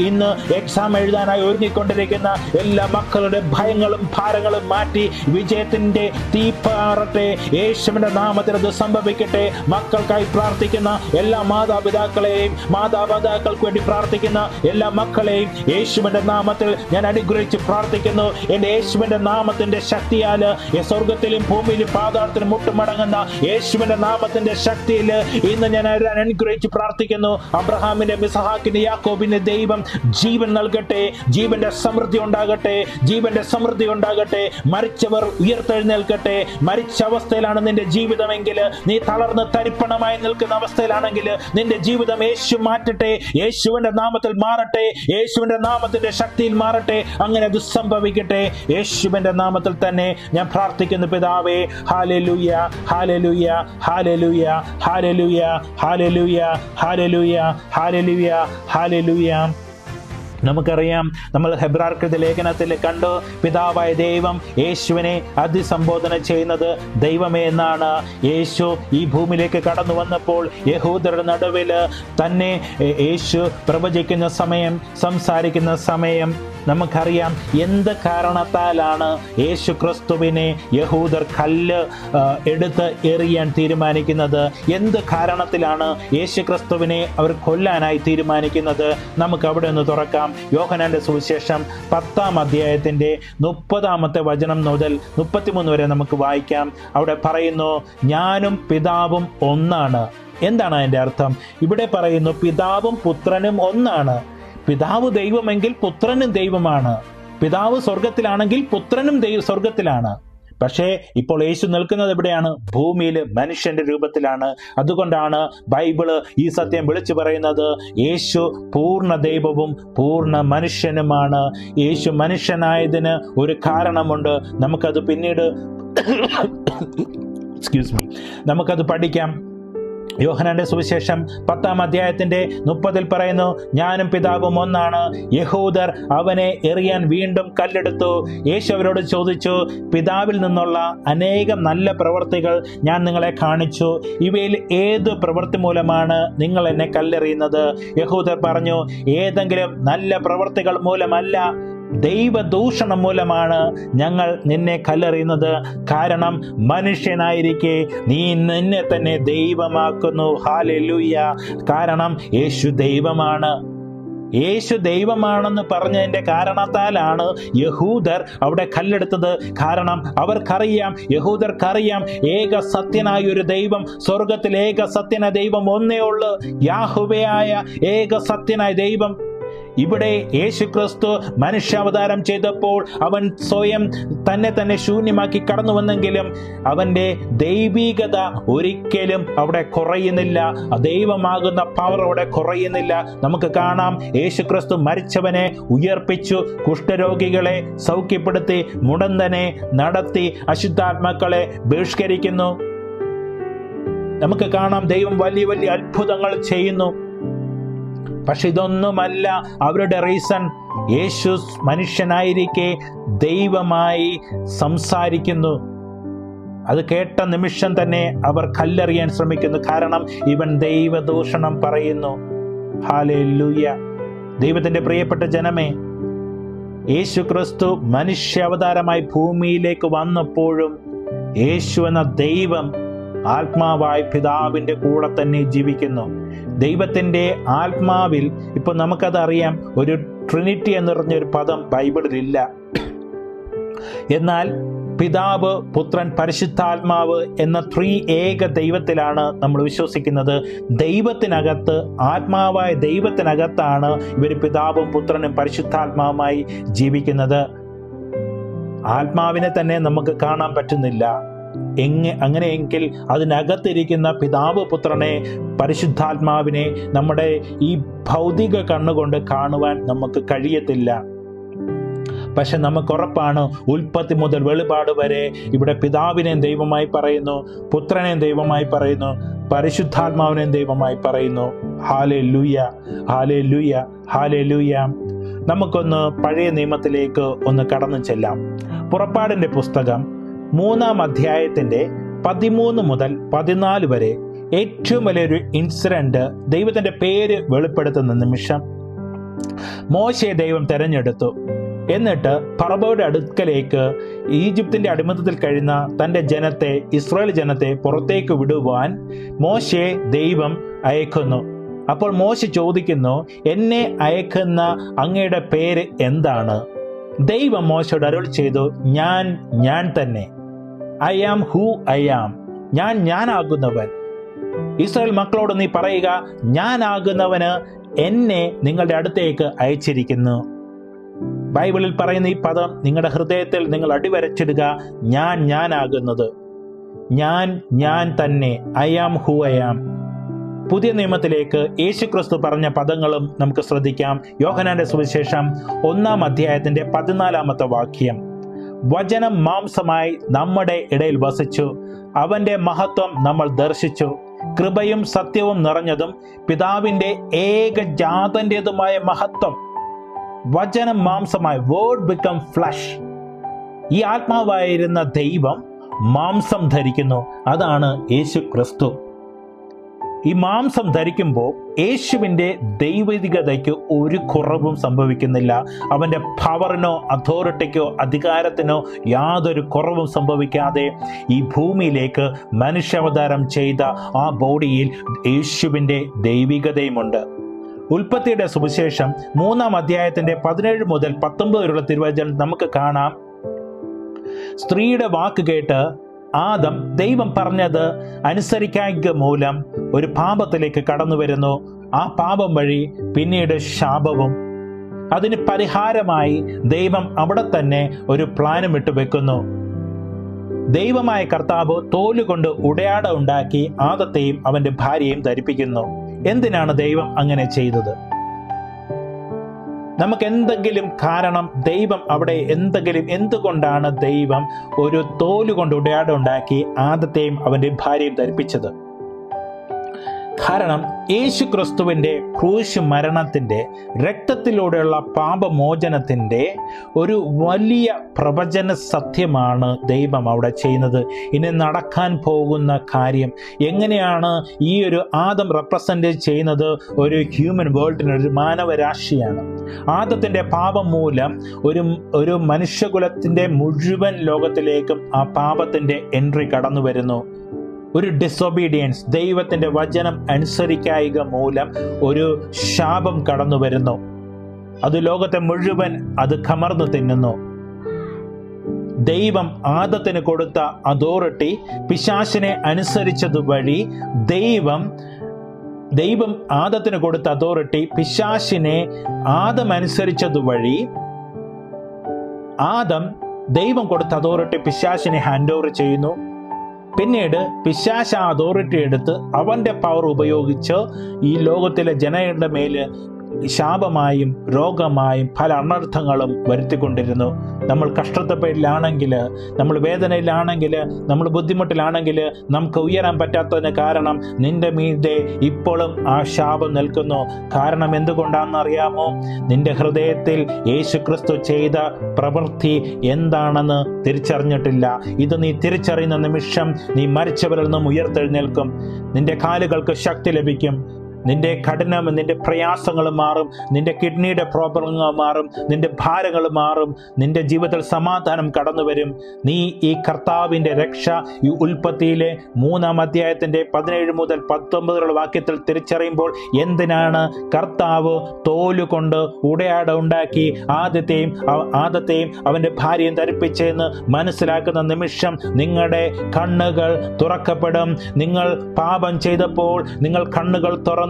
ഇന്ന് എക്സാം എഴുതാനായി ഒരുങ്ങിക്കൊണ്ടിരിക്കുന്ന എല്ലാ മക്കളുടെ ഭയങ്ങളും ഭാരങ്ങളും മാറ്റി വിജയത്തിന്റെ തീ പാറട്ടെ. യേശുവിന്റെ നാമത്തിൽ അത് സംഭവിക്കട്ടെ. മക്കൾക്കായി പ്രാർത്ഥിക്കുന്ന എല്ലാ മാതാപിതാക്കളെയും, മാതാപിതാക്കൾക്ക് വേണ്ടി പ്രാർത്ഥിക്കുന്ന എല്ലാ മക്കളെയും യേശുവിന്റെ നാമത്തിൽ ഞാൻ അനുഗ്രഹിച്ച് പ്രാർത്ഥിക്കുന്നു. എന്റെ യേശുവിന്റെ നാമത്തിന്റെ ശക്തിയാൽ സ്വർഗത്തിലും ഭൂമിയിലും പാതാളത്തിലും മുട്ടുമടങ്ങുന്ന യേശുവിന്റെ നാമത്തിന്റെ ശക്തിയിൽ ഇന്ന് ഞാൻ അനുഗ്രഹിച്ച് പ്രാർത്ഥിക്കുന്നു. അബ്രഹാമിന്റെ, ഇസ്ഹാക്കിന്റെ, യാക്കോബിന്റെ ദൈവം ജീവൻ നൽകട്ടെ, ജീവന്റെ സമൃദ്ധി ഉണ്ടാകട്ടെ, ജീവന്റെ സമൃദ്ധി ഉണ്ടാകട്ടെ. മരിച്ചവർ ഉയർത്തെഴുന്നേൽക്കട്ടെ. മരിച്ച അവസ്ഥയിലാണ് നിന്റെ ജീവിതമെങ്കിൽ, നീ തളർന്ന് തരിപ്പണമായി നിൽക്കുന്ന അവസ്ഥയിലാണെങ്കിൽ നിന്റെ ജീവിതം യേശു മാറ്റട്ടെ. യേശുവിന്റെ നാമത്തിൽ മാറട്ടെ, യേശുവിന്റെ നാമത്തിന്റെ ശക്തിയിൽ മാറട്ടെ. അങ്ങനെ അത് സംഭവിക്കട്ടെ. യേശുവിന്റെ നാമത്തിൽ തന്നെ ഞാൻ പ്രാർത്ഥിക്കുന്നു പിതാവേ. Hallelujah, hallelujah, hallelujah, hallelujah, hallelujah, hallelujah, hallelujah, hallelujah. നമുക്കറിയാം, നമ്മൾ ഹെബ്രായർക്കെഴുതിയ ലേഖനത്തിൽ കണ്ടു, പിതാവായ ദൈവം യേശുവിനെ അഭിസംബോധന ചെയ്യുന്നത് ദൈവമേ എന്നാണ്. യേശു ഈ ഭൂമിയിലേക്ക് കടന്നു വന്നപ്പോൾ യഹൂദരുടെ നടുവിൽ തന്നെ യേശു പ്രവചിക്കുന്ന സമയം, സംസാരിക്കുന്ന സമയം നമുക്കറിയാം എന്ത് കാരണത്താലാണ് യേശു ക്രിസ്തുവിനെ യഹൂദർ കല്ല് എടുത്ത് എറിയാൻ തീരുമാനിക്കുന്നത്, എന്ത് കാരണത്തിലാണ് യേശു ക്രിസ്തുവിനെ അവർ കൊല്ലാനായി തീരുമാനിക്കുന്നത്. നമുക്ക് അവിടെ ഒന്ന് തുറക്കാം. യോഹന്നാന്റെ സുവിശേഷം 10-ാം അധ്യായത്തിന്റെ 30-ാമത്തെ വചനം മുതൽ 33 വരെ നമുക്ക് വായിക്കാം. അവിടെ പറയുന്നു, ഞാനും പിതാവും ഒന്നാണ്. എന്താണ് അതിൻ്റെ അർത്ഥം? ഇവിടെ പറയുന്നു പിതാവും പുത്രനും ഒന്നാണ്. പിതാവ് ദൈവമെങ്കിൽ പുത്രനും ദൈവമാണ്. പിതാവ് സ്വർഗത്തിലാണെങ്കിൽ പുത്രനും സ്വർഗത്തിലാണ്. പക്ഷേ ഇപ്പോൾ യേശു നിൽക്കുന്നത് എവിടെയാണ്? ഭൂമിയിൽ മനുഷ്യന്റെ രൂപത്തിലാണ്. അതുകൊണ്ടാണ് ബൈബിള് ഈ സത്യം വിളിച്ചു പറയുന്നത്, യേശു പൂർണ്ണ ദൈവവും പൂർണ്ണ മനുഷ്യനുമാണ്. യേശു മനുഷ്യനായതിന് ഒരു കാരണമുണ്ട്. നമുക്കത് പിന്നീട് നമുക്കത് പഠിക്കാം. യോഹന്നാന്റെ സുവിശേഷം 10-ാം അധ്യായത്തിന്റെ 30 പറയുന്നു, ഞാനും പിതാവും ഒന്നാണ്. യഹൂദർ അവനെ എറിയാൻ വീണ്ടും കല്ലെടുത്തു. യേശു അവരോട് ചോദിച്ചു, പിതാവിൽ നിന്നുള്ള അനേകം നല്ല പ്രവൃത്തികൾ ഞാൻ നിങ്ങളെ കാണിച്ചു. ഇവയിൽ ഏത് പ്രവൃത്തി മൂലമാണ് നിങ്ങൾ എന്നെ കല്ലെറിയുന്നത്? യഹൂദർ പറഞ്ഞു, ഏതെങ്കിലും നല്ല പ്രവൃത്തികൾ മൂലമല്ല, ദൈവദൂഷണം മൂലമാണ് ഞങ്ങൾ നിന്നെ കല്ലെറിയുന്നത്. കാരണം മനുഷ്യനായിരിക്കെ നീ നിന്നെ തന്നെ ദൈവമാക്കുന്നു. ഹല്ലേലൂയ. കാരണം യേശു ദൈവമാണ്. യേശു ദൈവമാണെന്ന് പറഞ്ഞതിന്റെ കാരണത്താലാണ് യഹൂദർ അവിടെ കല്ലെടുത്തത്. കാരണം യഹൂദർക്കറിയാം ഏക സത്യനായ ഒരു ദൈവം, സ്വർഗത്തിൽ ഏക സത്യനായ ദൈവം ഒന്നേ ഉള്ളൂ, യാഹ്വയായ ഏക സത്യനായ ദൈവം. ഇവിടെ യേശു ക്രിസ്തു മനുഷ്യാവതാരം ചെയ്തപ്പോൾ അവൻ സ്വയം തന്നെ ശൂന്യമാക്കി കടന്നു വന്നെങ്കിലും അവന്റെ ദൈവികത ഒരിക്കലും അവിടെ കുറയുന്നില്ല. ദൈവമാകുന്ന പവർ അവിടെ കുറയുന്നില്ല. നമുക്ക് കാണാം, യേശു ക്രിസ്തു മരിച്ചവനെ ഉയർപ്പിച്ചു, കുഷ്ഠരോഗികളെ സൗഖ്യപ്പെടുത്തി, മുടന്തനെ നടത്തി, അശുദ്ധാത്മാക്കളെ ബഹിഷ്കരിക്കുന്നു. നമുക്ക് കാണാം, ദൈവം വലിയ വലിയ അത്ഭുതങ്ങൾ ചെയ്യുന്നു. പക്ഷെ ഇതൊന്നുമല്ല അവരുടെ റീസൺ. യേശു മനുഷ്യനായിരിക്കെ ദൈവമായി സംസാരിക്കുന്നു. അത് കേട്ട നിമിഷം തന്നെ അവർ കല്ലെറിയാൻ ശ്രമിക്കുന്നു. കാരണം ഇവൻ ദൈവദൂഷണം പറയുന്നു. ഹല്ലേലൂയ. ദൈവത്തിന്റെ പ്രിയപ്പെട്ട ജനമേ, യേശു ക്രിസ്തു മനുഷ്യാവതാരമായി ഭൂമിയിലേക്ക് വന്നപ്പോഴും യേശു എന്ന ദൈവം ആത്മാവായി പിതാവിന്റെ കൂടെ തന്നെ ജീവിക്കുന്നു. ദൈവത്തിന്റെ ആത്മാവിൽ ഇപ്പൊ നമുക്കത് അറിയാം, ഒരു ട്രിനിറ്റി എന്ന് പറഞ്ഞൊരു പദം ബൈബിളിലില്ല. എന്നാൽ പിതാവ്, പുത്രൻ, പരിശുദ്ധാത്മാവ് എന്ന ഏക ദൈവത്തിലാണ് നമ്മൾ വിശ്വസിക്കുന്നത്. ദൈവത്തിനകത്ത്, ആത്മാവായ ദൈവത്തിനകത്താണ് ഇവർ പിതാവും പുത്രനും പരിശുദ്ധാത്മാവുമായി ജീവിക്കുന്നത്. ആത്മാവിനെ തന്നെ നമുക്ക് കാണാൻ പറ്റുന്നില്ല. അങ്ങനെയെങ്കിൽ അതിനകത്തിരിക്കുന്ന പിതാവ്, പുത്രനെ, പരിശുദ്ധാത്മാവിനെ നമ്മുടെ ഈ ഭൗതിക കണ്ണുകൊണ്ട് കാണുവാൻ നമുക്ക് കഴിയത്തില്ല. പക്ഷെ നമുക്ക് ഉറപ്പാണ്, ഉൽപ്പത്തി മുതൽ വെളിപാട് വരെ ഇവിടെ പിതാവിനെയും ദൈവമായി പറയുന്നു, പുത്രനെയും ദൈവമായി പറയുന്നു, പരിശുദ്ധാത്മാവിനെയും ദൈവമായി പറയുന്നു. Hallelujah, hallelujah, hallelujah. നമുക്കൊന്ന് പഴയ നിയമത്തിലേക്ക് ഒന്ന് കടന്നു ചെല്ലാം. പുറപ്പാടിന്റെ പുസ്തകം 3-ാം അധ്യായത്തിന്റെ 13 മുതൽ 14 വരെ ഏറ്റവും വലിയൊരു ഇൻസിഡന്റ്, ദൈവത്തിന്റെ പേര് വെളിപ്പെടുത്തുന്ന നിമിഷം. മോശയെ ദൈവം തെരഞ്ഞെടുത്തു. എന്നിട്ട് ഫറവോയുടെ അടുക്കലേക്ക് ഈജിപ്തിന്റെ അടിമത്തത്തിൽ കഴിയുന്ന തന്റെ ജനത്തെ, ഇസ്രായേൽ ജനത്തെ പുറത്തേക്ക് വിടുവാൻ മോശയെ ദൈവം അയക്കുന്നു. അപ്പോൾ മോശ ചോദിക്കുന്നു, എന്നെ അയക്കുന്ന അങ്ങയുടെ പേര് എന്താണ്? ദൈവം മോശയോട് അരുൾ ചെയ്തു, ഞാൻ തന്നെ, I am who I am, ഞാനാകുന്നവൻ. ഇസ്രായേൽ മക്കളോട് നീ പറയുക, ഞാനാകുന്നവന് എന്നെ നിങ്ങളുടെ അടുത്തേക്ക് അയച്ചിരിക്കുന്നു. ബൈബിളിൽ പറയുന്ന ഈ പദം നിങ്ങളുടെ ഹൃദയത്തിൽ നിങ്ങൾ അടിവരച്ചിടുക. ഞാനാകുന്നത്, ഞാൻ തന്നെ, I am who I am. പുതിയ നിയമത്തിലേക്ക് യേശു ക്രിസ്തു പറഞ്ഞ പദങ്ങളും നമുക്ക് ശ്രദ്ധിക്കാം. യോഹന്നാന്റെ സുവിശേഷം 1-ാം അധ്യായത്തിന്റെ 14-ാമത്തെ വാക്യം, വചനം മാംസമായി നമ്മുടെ ഇടയിൽ വസിച്ചു, അവന്റെ മഹത്വം നമ്മൾ ദർശിച്ചു, കൃപയും സത്യവും നിറഞ്ഞതും പിതാവിന്റെ ഏകജാതന്റേതുമായ മഹത്വം. വചനം മാംസമായി, വേർഡ് ബിക്കം ഫ്ലഷ്. ഈ ആത്മാവായിരുന്ന ദൈവം മാംസം ധരിക്കുന്നു. അതാണ് യേശു ക്രിസ്തു. ഈ മാംസം ധരിക്കുമ്പോൾ യേശുവിൻ്റെ ദൈവികതയ്ക്ക് ഒരു കുറവും സംഭവിക്കുന്നില്ല. അവൻ്റെ പവറിനോ അതോറിറ്റിക്കോ അധികാരത്തിനോ യാതൊരു കുറവും സംഭവിക്കാതെ ഈ ഭൂമിയിലേക്ക് മനുഷ്യാവതാരം ചെയ്ത ആ ബോഡിയിൽ യേശുവിൻ്റെ ദൈവികതയുമുണ്ട്. ഉൽപ്പത്തിയുടെ സുവിശേഷം 3-ാം അധ്യായത്തിൻ്റെ 17 മുതൽ 19 വരെയുള്ള തിരുവചനം നമുക്ക് കാണാം. സ്ത്രീയുടെ വാക്ക് കേട്ട് ആദം ദൈവം പറഞ്ഞത് അനുസരിക്കായ്ക മൂലം ഒരു പാപത്തിലേക്ക് കടന്നു വരുന്നു. ആ പാപം വഴി പിന്നീട് ശാപവും. അതിന് പരിഹാരമായി ദൈവം അവിടെ തന്നെ ഒരു പ്ലാനും ഇട്ട് വെക്കുന്നു. ദൈവമായ കർത്താവ് തോലുകൊണ്ട് ഉടയാട ഉണ്ടാക്കി ആദത്തെയും അവന്റെ ഭാര്യയെയും ധരിപ്പിക്കുന്നു. എന്തിനാണ് ദൈവം അങ്ങനെ ചെയ്തത്? നമുക്ക് എന്തെങ്കിലും കാരണം ദൈവം അവിടെ എന്തുകൊണ്ടാണ് ദൈവം ഒരു തോലുകൊണ്ട് ഉടയാട ഉണ്ടാക്കി ആദത്തെയും അവന്റെ ഭാര്യയും ധരിപ്പിച്ചത്? കാരണം യേശു ക്രിസ്തുവിൻ്റെ ക്രൂശ് മരണത്തിൻ്റെ രക്തത്തിലൂടെയുള്ള പാപമോചനത്തിൻ്റെ ഒരു വലിയ പ്രവചന സത്യമാണ് ദൈവം അവിടെ ചെയ്യുന്നത്. ഇനി നടക്കാൻ പോകുന്ന കാര്യം എങ്ങനെയാണ് ഈ ഒരു ആദം റെപ്രസെൻ്റ് ചെയ്യുന്നത്? ഒരു ഹ്യൂമൻ വേൾഡിന്, ഒരു മാനവരാശിയാണ്. ആദത്തിൻ്റെ പാപം മൂലം ഒരു മനുഷ്യകുലത്തിൻ്റെ മുഴുവൻ ലോകത്തിലേക്കും ആ പാപത്തിൻ്റെ എൻട്രി കടന്നു വരുന്നു. ഒരു ഡിസൊബീഡിയൻസ്, ദൈവത്തിൻ്റെ വചനം അനുസരിക്കായിക മൂലം ഒരു ശാപം കടന്നു വരുന്നു. അത് ലോകത്തെ മുഴുവൻ അത് കമർന്നു തിന്നുന്നു. ദൈവം ആദത്തിന് കൊടുത്ത അതോറിറ്റി പിശാചിനെ അനുസരിച്ചത് വഴി ദൈവം ആദത്തിന് കൊടുത്ത അതോറിറ്റി പിശാചിനെ ആദം അനുസരിച്ചത് വഴി ആദം ദൈവം കൊടുത്ത അതോറിറ്റി പിശാചിനെ ഹാൻഡ് ഓവർ ചെയ്യുന്നു. പിന്നീട് പിശാച് ആ അതോറിറ്റി എടുത്ത് അവൻ്റെ പവർ ഉപയോഗിച്ച് ഈ ലോകത്തിലെ ജനങ്ങളുടെ മേൽ ശാപമായും രോഗമായും പല അനർത്ഥങ്ങളും വരുത്തിക്കൊണ്ടിരുന്നു. നമ്മൾ കഷ്ടത്തിലാണെങ്കിൽ, നമ്മൾ വേദനയിലാണെങ്കിൽ, നമ്മൾ ബുദ്ധിമുട്ടിലാണെങ്കിൽ നമുക്ക് ഉയരാൻ പറ്റാത്തതിന് കാരണം നിന്റെ മീതെ ഇപ്പോഴും ആ ശാപം നിൽക്കുന്നു. കാരണം എന്തുകൊണ്ടാണെന്നറിയാമോ? നിന്റെ ഹൃദയത്തിൽ യേശു ക്രിസ്തു ചെയ്ത പ്രവൃത്തി എന്താണെന്ന് തിരിച്ചറിഞ്ഞിട്ടില്ല. ഇത് നീ തിരിച്ചറിയുന്ന നിമിഷം നീ മരിച്ചവരിൽ നിന്നും ഉയർത്തെഴുന്നേൽക്കും. നിന്റെ കാലുകൾക്ക് ശക്തി ലഭിക്കും. നിന്റെ കഠിനം, നിന്റെ പ്രയാസങ്ങൾ മാറും. നിന്റെ കിഡ്നിയുടെ പ്രോബ്ലങ്ങൾ മാറും. നിന്റെ ഭാരങ്ങൾ മാറും. നിന്റെ ജീവിതത്തിൽ സമാധാനം കടന്നു വരും. നീ ഈ കർത്താവിൻ്റെ രക്ഷ ഈ ഉൽപ്പത്തിയിലെ 3-ാം അധ്യായത്തിൻ്റെ 17 മുതൽ 19 വാക്യത്തിൽ തിരിച്ചറിയുമ്പോൾ എന്തിനാണ് കർത്താവ് തോലുകൊണ്ട് ഉടയാട ഉണ്ടാക്കി ആദത്തെയും അവൻ്റെ ഭാര്യയും ധരിപ്പിച്ചെന്ന് മനസ്സിലാക്കുന്ന നിമിഷം നിങ്ങളുടെ കണ്ണുകൾ തുറക്കപ്പെടും. നിങ്ങൾ പാപം ചെയ്തപ്പോൾ നിങ്ങൾ കണ്ണുകൾ തുറന്നു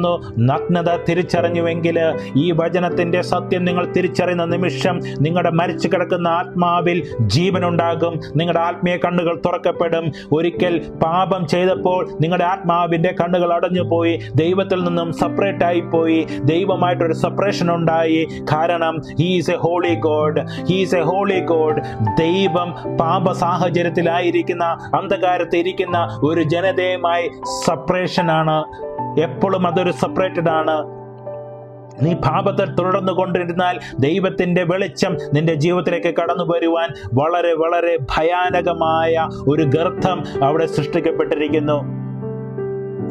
നഗ്നത തിരിച്ചറിഞ്ഞുവെങ്കിൽ, ഈ വചനത്തിന്റെ സത്യം നിങ്ങൾ തിരിച്ചറിയുന്ന നിമിഷം നിങ്ങളുടെ മരിച്ചു കിടക്കുന്ന ആത്മാവിൽ ജീവനുണ്ടാകും. നിങ്ങളുടെ ആത്മീയ കണ്ണുകൾ തുറക്കപ്പെടും. ഒരിക്കൽ പാപം ചെയ്തപ്പോൾ നിങ്ങളുടെ ആത്മാവിന്റെ കണ്ണുകൾ അടഞ്ഞുപോയി, ദൈവത്തിൽ നിന്നും സെപ്പറേറ്റ് ആയിപ്പോയി, ദൈവമായിട്ടൊരു സെപ്പറേഷൻ ഉണ്ടായി. കാരണം he is a holy God, he is a holy God. ദൈവം പാപ സാഹചര്യത്തിലായിരിക്കുന്ന, അന്ധകാരത്തിൽ ഇരിക്കുന്ന ഒരു ജനതയുമായി സെപ്പറേഷനാണ്. എപ്പോഴും അതൊരു സെപ്പറേറ്റഡ് ആണ്. നീ പാപത്തിൽ തുടർന്നു കൊണ്ടിരുന്നാൽ ദൈവത്തിന്റെ വെളിച്ചം നിന്റെ ജീവിതത്തിലേക്ക് കടന്നു വരുവാൻ വളരെ വളരെ ഭയാനകമായ ഒരു ഗർത്തം അവിടെ സൃഷ്ടിക്കപ്പെട്ടിരിക്കുന്നു.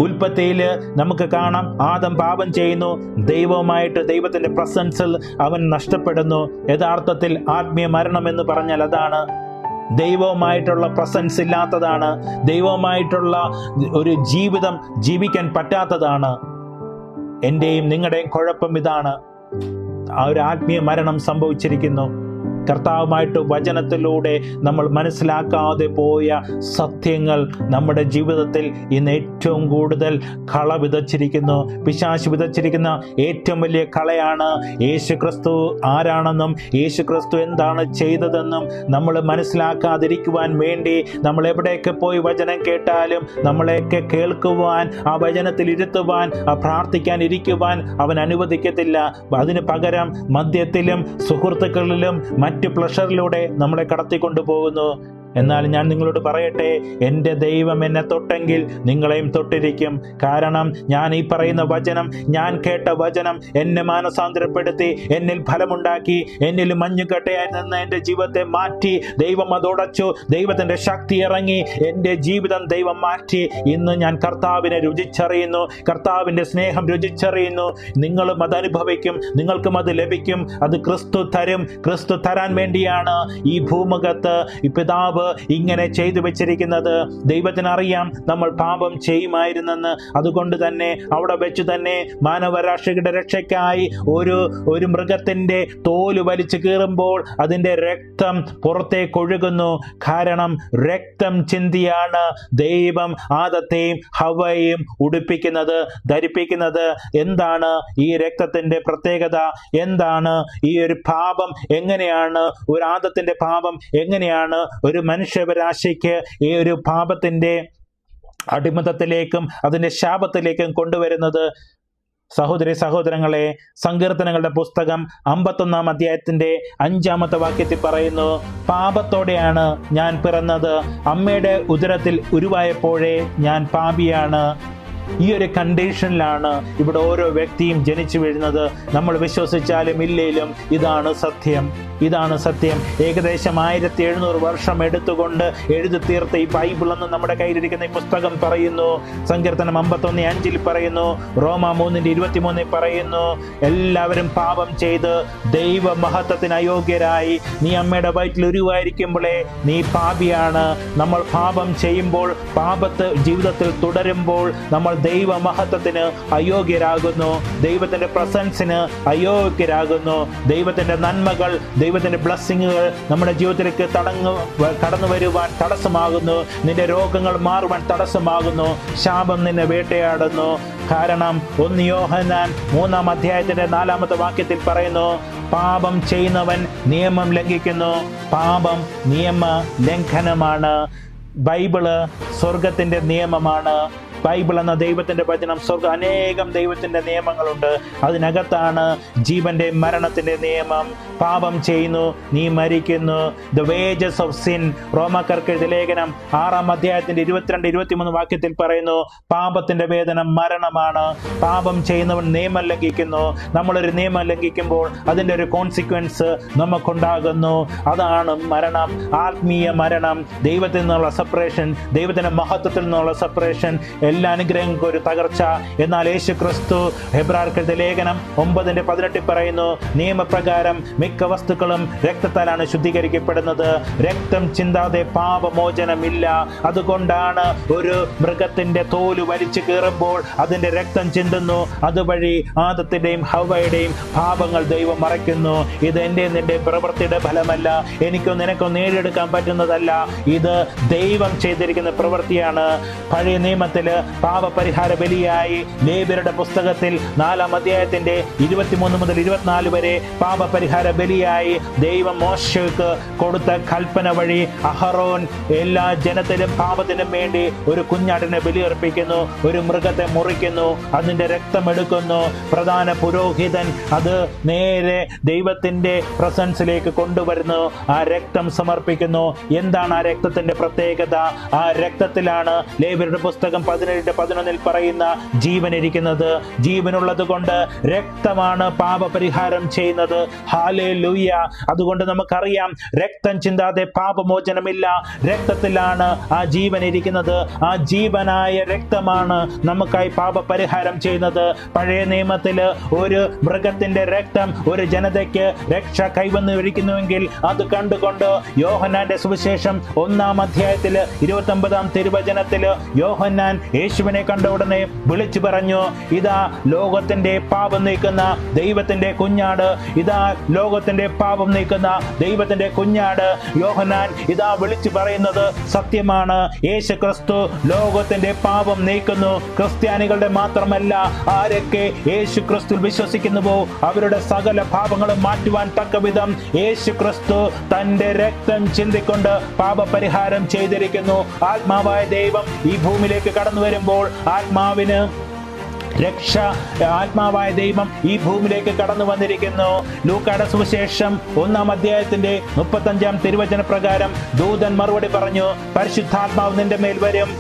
ഉൽപ്പത്തിയിൽ നമുക്ക് കാണാം, ആദം പാപം ചെയ്യുന്നു, ദൈവത്തിന്റെ പ്രസൻസിൽ അവൻ നഷ്ടപ്പെടുന്നു. യഥാർത്ഥത്തിൽ ആത്മീയ മരണം എന്ന് പറഞ്ഞാൽ അതാണ്. ദൈവവുമായിട്ടുള്ള പ്രസൻസ് ഇല്ലാത്തതാണ്. ദൈവവുമായിട്ടുള്ള ഒരു ജീവിതം ജീവിക്കാൻ പറ്റാത്തതാണ്. എൻ്റെയും നിങ്ങളുടെയും കുഴപ്പം ഇതാണ്. ആ ഒരു ആത്മീയ മരണം സംഭവിച്ചിരിക്കുന്നു. കർത്താവുമായിട്ട് വചനത്തിലൂടെ നമ്മൾ മനസ്സിലാക്കാതെ പോയ സത്യങ്ങൾ നമ്മുടെ ജീവിതത്തിൽ ഇന്ന് ഏറ്റവും കൂടുതൽ കള വിതച്ചിരിക്കുന്നു. പിശാച് വിതച്ചിരിക്കുന്ന ഏറ്റവും വലിയ കളയാണ് യേശു ക്രിസ്തു ആരാണെന്നും യേശു ക്രിസ്തു എന്താണ് ചെയ്തതെന്നും നമ്മൾ മനസ്സിലാക്കാതിരിക്കുവാൻ വേണ്ടി നമ്മൾ എവിടെയൊക്കെ പോയി വചനം കേട്ടാലും നമ്മളെയൊക്കെ കേൾക്കുവാൻ, ആ വചനത്തിൽ ഇരുത്തുവാൻ, ആ പ്രാർത്ഥിക്കാൻ ഇരിക്കുവാൻ അവൻ അനുവദിക്കത്തില്ല. അതിന് പകരം മദ്യത്തിലും സുഹൃത്തുക്കളിലും മറ്റു പ്ലഷറിലൂടെ നമ്മളെ കടത്തിക്കൊണ്ടു പോകുന്നു. എന്നാൽ ഞാൻ നിങ്ങളോട് പറയട്ടെ, എൻ്റെ ദൈവം എന്നെ തൊട്ടെങ്കിൽ നിങ്ങളെയും തൊട്ടിരിക്കും. കാരണം ഞാൻ ഈ പറയുന്ന വചനം, ഞാൻ കേട്ട വചനം എന്നെ മാനസാന്തരപ്പെടുത്തി, എന്നിൽ ഫലമുണ്ടാക്കി, എന്നിൽ മഞ്ഞുകട്ടയായി നിന്ന് എൻ്റെ ജീവിതത്തെ മാറ്റി. ദൈവം അതോടച്ചു, ദൈവത്തിൻ്റെ ശക്തി ഇറങ്ങി, എൻ്റെ ജീവിതം ദൈവം മാറ്റി. ഇന്ന് ഞാൻ കർത്താവിനെ രുചിച്ചറിയുന്നു, കർത്താവിൻ്റെ സ്നേഹം രുചിച്ചറിയുന്നു. നിങ്ങളും അത് അനുഭവിക്കും, നിങ്ങൾക്കും അത് ലഭിക്കും. അത് ക്രിസ്തു തരും. ക്രിസ്തു തരാൻ വേണ്ടിയാണ് ഈ ഭൂമുഖത്ത് ഈ പിതാവ് ഇങ്ങനെ ചെയ്തു വെച്ചിരിക്കുന്നത്. ദൈവത്തിനറിയാം നമ്മൾ പാപം ചെയ്യുമായിരുന്നെന്ന്. അതുകൊണ്ട് തന്നെ അവിടെ വെച്ച് തന്നെ മാനവരാശിയുടെ രക്ഷയ്ക്കായി ഒരു മൃഗത്തിന്റെ തോല് വലിച്ചു കീറുമ്പോൾ അതിന്റെ രക്തം പുറത്തേക്ക് ഒഴുകുന്നു. കാരണം രക്തം ചിന്തിയാണ് ദൈവം ആദത്തെയും ഹവ്വയെയും ഉടുപ്പിക്കുന്നത്, ധരിപ്പിക്കുന്നത്. എന്താണ് ഈ രക്തത്തിന്റെ പ്രത്യേകത? എന്താണ് ഈ ഒരു പാപം? എങ്ങനെയാണ് ഒരു ആദത്തിന്റെ പാപം, എങ്ങനെയാണ് ഒരു മനുഷ്യരാശിക്ക് ഈ ഒരു പാപത്തിന്റെ അടിമത്തത്തിലേക്കും അതിന്റെ ശാപത്തിലേക്കും കൊണ്ടുവരുന്നത്? സഹോദരി സഹോദരങ്ങളെ, സങ്കീർത്തനങ്ങളുടെ പുസ്തകം 51 അധ്യായത്തിന്റെ 5 വാക്യത്തിൽ പറയുന്നു, പാപത്തോടെയാണ് ഞാൻ പിറന്നത്, അമ്മയുടെ ഉദരത്തിൽ ഉരുവായപ്പോഴേ ഞാൻ പാപിയാണ്. ഈ ഒരു കണ്ടീഷനിലാണ് ഇവിടെ ഓരോ വ്യക്തിയും ജനിച്ചു വീഴുന്നത്. നമ്മൾ വിശ്വസിച്ചാലും ഇല്ലേലും ഇതാണ് സത്യം, ഇതാണ് സത്യം. ഏകദേശം 1700 വർഷം എടുത്തുകൊണ്ട് എഴുതി തീർത്ത ഈ ബൈബിൾ എന്ന് നമ്മുടെ കയ്യിലിരിക്കുന്ന ഈ പുസ്തകം പറയുന്നു. സങ്കീർത്തനം 51:5 പറയുന്നു, റോമ 3:23 പറയുന്നു, എല്ലാവരും പാപം ചെയ്ത് ദൈവ മഹത്വത്തിന് അയോഗ്യരായി. നീ അമ്മയുടെ വയറ്റിൽ ഉരുവായിരിക്കുമ്പോഴേ നീ പാപിയാണ്. നമ്മൾ പാപം ചെയ്യുമ്പോൾ, പാപത്ത് ജീവിതത്തിൽ തുടരുമ്പോൾ നമ്മൾ ദൈവ മഹത്വത്തിന് അയോഗ്യരാകുന്നു, ദൈവത്തിന്റെ പ്രസൻസിന് അയോഗ്യരാകുന്നു. ദൈവത്തിന്റെ നന്മകൾ, ദൈവത്തിന്റെ ബ്ലെസ്സിങ്ങുകൾ നമ്മുടെ ജീവിതത്തിലേക്ക് കടന്നു വരുവാൻ തടസ്സമാകുന്നു. നിന്റെ രോഗങ്ങൾ മാറുവാൻ തടസ്സമാകുന്നു. ശാപം നിന്നെ വേട്ടയാടുന്നു. കാരണം 1 യോഹന്നാൻ 3 അധ്യായത്തിന്റെ 4 വാക്യത്തിൽ പറയുന്നു, പാപം ചെയ്യുന്നവൻ നിയമം ലംഘിക്കുന്നു. പാപം നിയമ ലംഘനമാണ്. ബൈബിള് സ്വർഗത്തിന്റെ നിയമമാണ്. ബൈബിൾ എന്ന ദൈവത്തിന്റെ വചനം, അനേകം ദൈവത്തിന്റെ നിയമങ്ങളുണ്ട്. അതിനകത്താണ് ജീവന്റെ മരണത്തിന്റെ നിയമം. പാപം ചെയ്യുന്നു, നീ മരിക്കുന്നു. ദ വേജസ് ഓഫ് സിൻ, റോമാക്കാർക്ക് എഴുതിയ ലേഖനം 6 അധ്യായത്തിന്റെ 22-23 വാക്യത്തിൽ പറയുന്നു, പാപത്തിന്റെ വേതനം മരണമാണ്. പാപം ചെയ്യുന്നവൻ നിയമം ലംഘിക്കുന്നു. നമ്മളൊരു നിയമം ലംഘിക്കുമ്പോൾ അതിന്റെ ഒരു കോൺസിക്വൻസ് നമുക്കുണ്ടാകുന്നു. അതാണ് മരണം, ആത്മീയ മരണം, ദൈവത്തിൽ നിന്നുള്ള സെപ്പറേഷൻ, ദൈവത്തിന്റെ മഹത്വത്തിൽ നിന്നുള്ള സെപ്പറേഷൻ. എല്ലാ അനുഗ്രഹങ്ങൾക്കും ഒരു തകർച്ച. എന്നാൽ യേശു ക്രിസ്തു, ഹെബ്രായർക്ക് ലേഖനം 9:18 പറയുന്നു, നിയമപ്രകാരം മിക്ക വസ്തുക്കളും രക്തത്താലാണ് ശുദ്ധീകരിക്കപ്പെടുന്നത്. രക്തം ചിന്താതെ പാപമോചനമില്ല. അതുകൊണ്ടാണ് ഒരു മൃഗത്തിന്റെ തോല് വലിച്ചു കീറുമ്പോൾ അതിന്റെ രക്തം ചിന്തുന്നു. അതുവഴി ആദത്തിന്റെയും ഹവ്വയുടെയും പാപങ്ങൾ ദൈവം മറയ്ക്കുന്നു. ഇത് എൻ്റെ നിന്റെ പ്രവൃത്തിയുടെ ഫലമല്ല, എനിക്കോ നിനക്കോ നേടിയെടുക്കാൻ പറ്റുന്നതല്ല. ഇത് ദൈവം ചെയ്തിരിക്കുന്ന പ്രവൃത്തിയാണ്. പഴയ നിയമത്തില് പാപപരിഹാര ബലിയായി ലേവ്യരുടെ പുസ്തകത്തിൽ 4 അധ്യായത്തിന്റെ 23 മുതൽ 24 വരെ പാപപരിഹാര ബലിയായി ദൈവം മോശയ്ക്ക് കൊടുത്ത കൽപ്പന വഴി അഹറോൻ എല്ലാ ജനത്തിലും പാപത്തിനും വേണ്ടി ഒരു കുഞ്ഞാടിനെ ബലിയർപ്പിക്കുന്നു, ഒരു മൃഗത്തെ മുറിക്കുന്നു, അതിന്റെ രക്തം എടുക്കുന്നു. പ്രധാന പുരോഹിതൻ അത് നേരെ ദൈവത്തിന്റെ പ്രസൻസിലേക്ക് കൊണ്ടുവരുന്നു. ആ രക്തം സമർപ്പിക്കുന്നു. എന്താണ് ആ രക്തത്തിന്റെ പ്രത്യേകത? ആ രക്തത്തിലാണ് ലേവ്യരുടെ പുസ്തകം 17:11 പറയുന്ന ജീവൻ ഇരിക്കുന്നത്. ജീവനുള്ളത് കൊണ്ട് രക്തമാണ് പാപപരിഹാരം ചെയ്യുന്നത്. ഹല്ലേലൂയ. അതുകൊണ്ട് നമുക്കറിയാം, രക്തം ചിന്താതെ പാപമോചനമില്ല. രക്തത്തിലാണ് ആ ജീവൻ ഇരിക്കുന്നത്. ആ ജീവനായ രക്തമാണ് നമുക്കായി പാപപരിഹാരം ചെയ്യുന്നത്. പഴയ നിയമത്തില് ഒരു മൃഗത്തിന്റെ രക്തം ഒരു ജനതയ്ക്ക് രക്ഷ കൈവന്നിരിക്കുന്നുവെങ്കിൽ അത് കണ്ടുകൊണ്ട് യോഹന്നാന്റെ സുവിശേഷം 1 അധ്യായത്തില് 29 തിരുവചനത്തില് യോഹന്നാൻ യേശുവിനെ കണ്ട ഉടനെ വിളിച്ചു പറഞ്ഞു, ഇതാ ലോകത്തിന്റെ പാപം നീക്കുന്ന ദൈവത്തിന്റെ കുഞ്ഞാട്, ഇതാ ലോകത്തിന്റെ പാപം നീക്കുന്ന ദൈവത്തിന്റെ കുഞ്ഞാട്. യോഹന്നാൻ ഇതാ വിളിച്ചു പറയുന്നത് സത്യമാണ്. യേശു ക്രിസ്തു ലോകത്തിന്റെ പാപം നീക്കുന്നു. ക്രിസ്ത്യാനികളുടെ മാത്രമല്ല, ആരൊക്കെ യേശു ക്രിസ്തു വിശ്വസിക്കുന്നുവോ അവരുടെ സകല പാപങ്ങളും മാറ്റുവാൻ തക്കവിധം യേശു ക്രിസ്തു തന്റെ രക്തം ചിന്തിക്കൊണ്ട് പാപപരിഹാരം ചെയ്തിരിക്കുന്നു. ആത്മാവായ ദൈവം ഈ ഭൂമിയിലേക്ക് കടന്നു വരുമ്പോൾ ആത്മാവിന് രക്ഷ ആത്മാവായ ദൈവം ഈ ഭൂമിയിലേക്ക് കടന്നു വന്നിരിക്കുന്നു. ലൂക്കായുടെ സുവിശേഷം 1-ാം അധ്യായത്തിന്റെ 35-ാം തിരുവചന പ്രകാരം ദൂതൻ മറുപടി പറഞ്ഞു, പരിശുദ്ധാത്മാവ് നിന്റെ മേൽ വരും,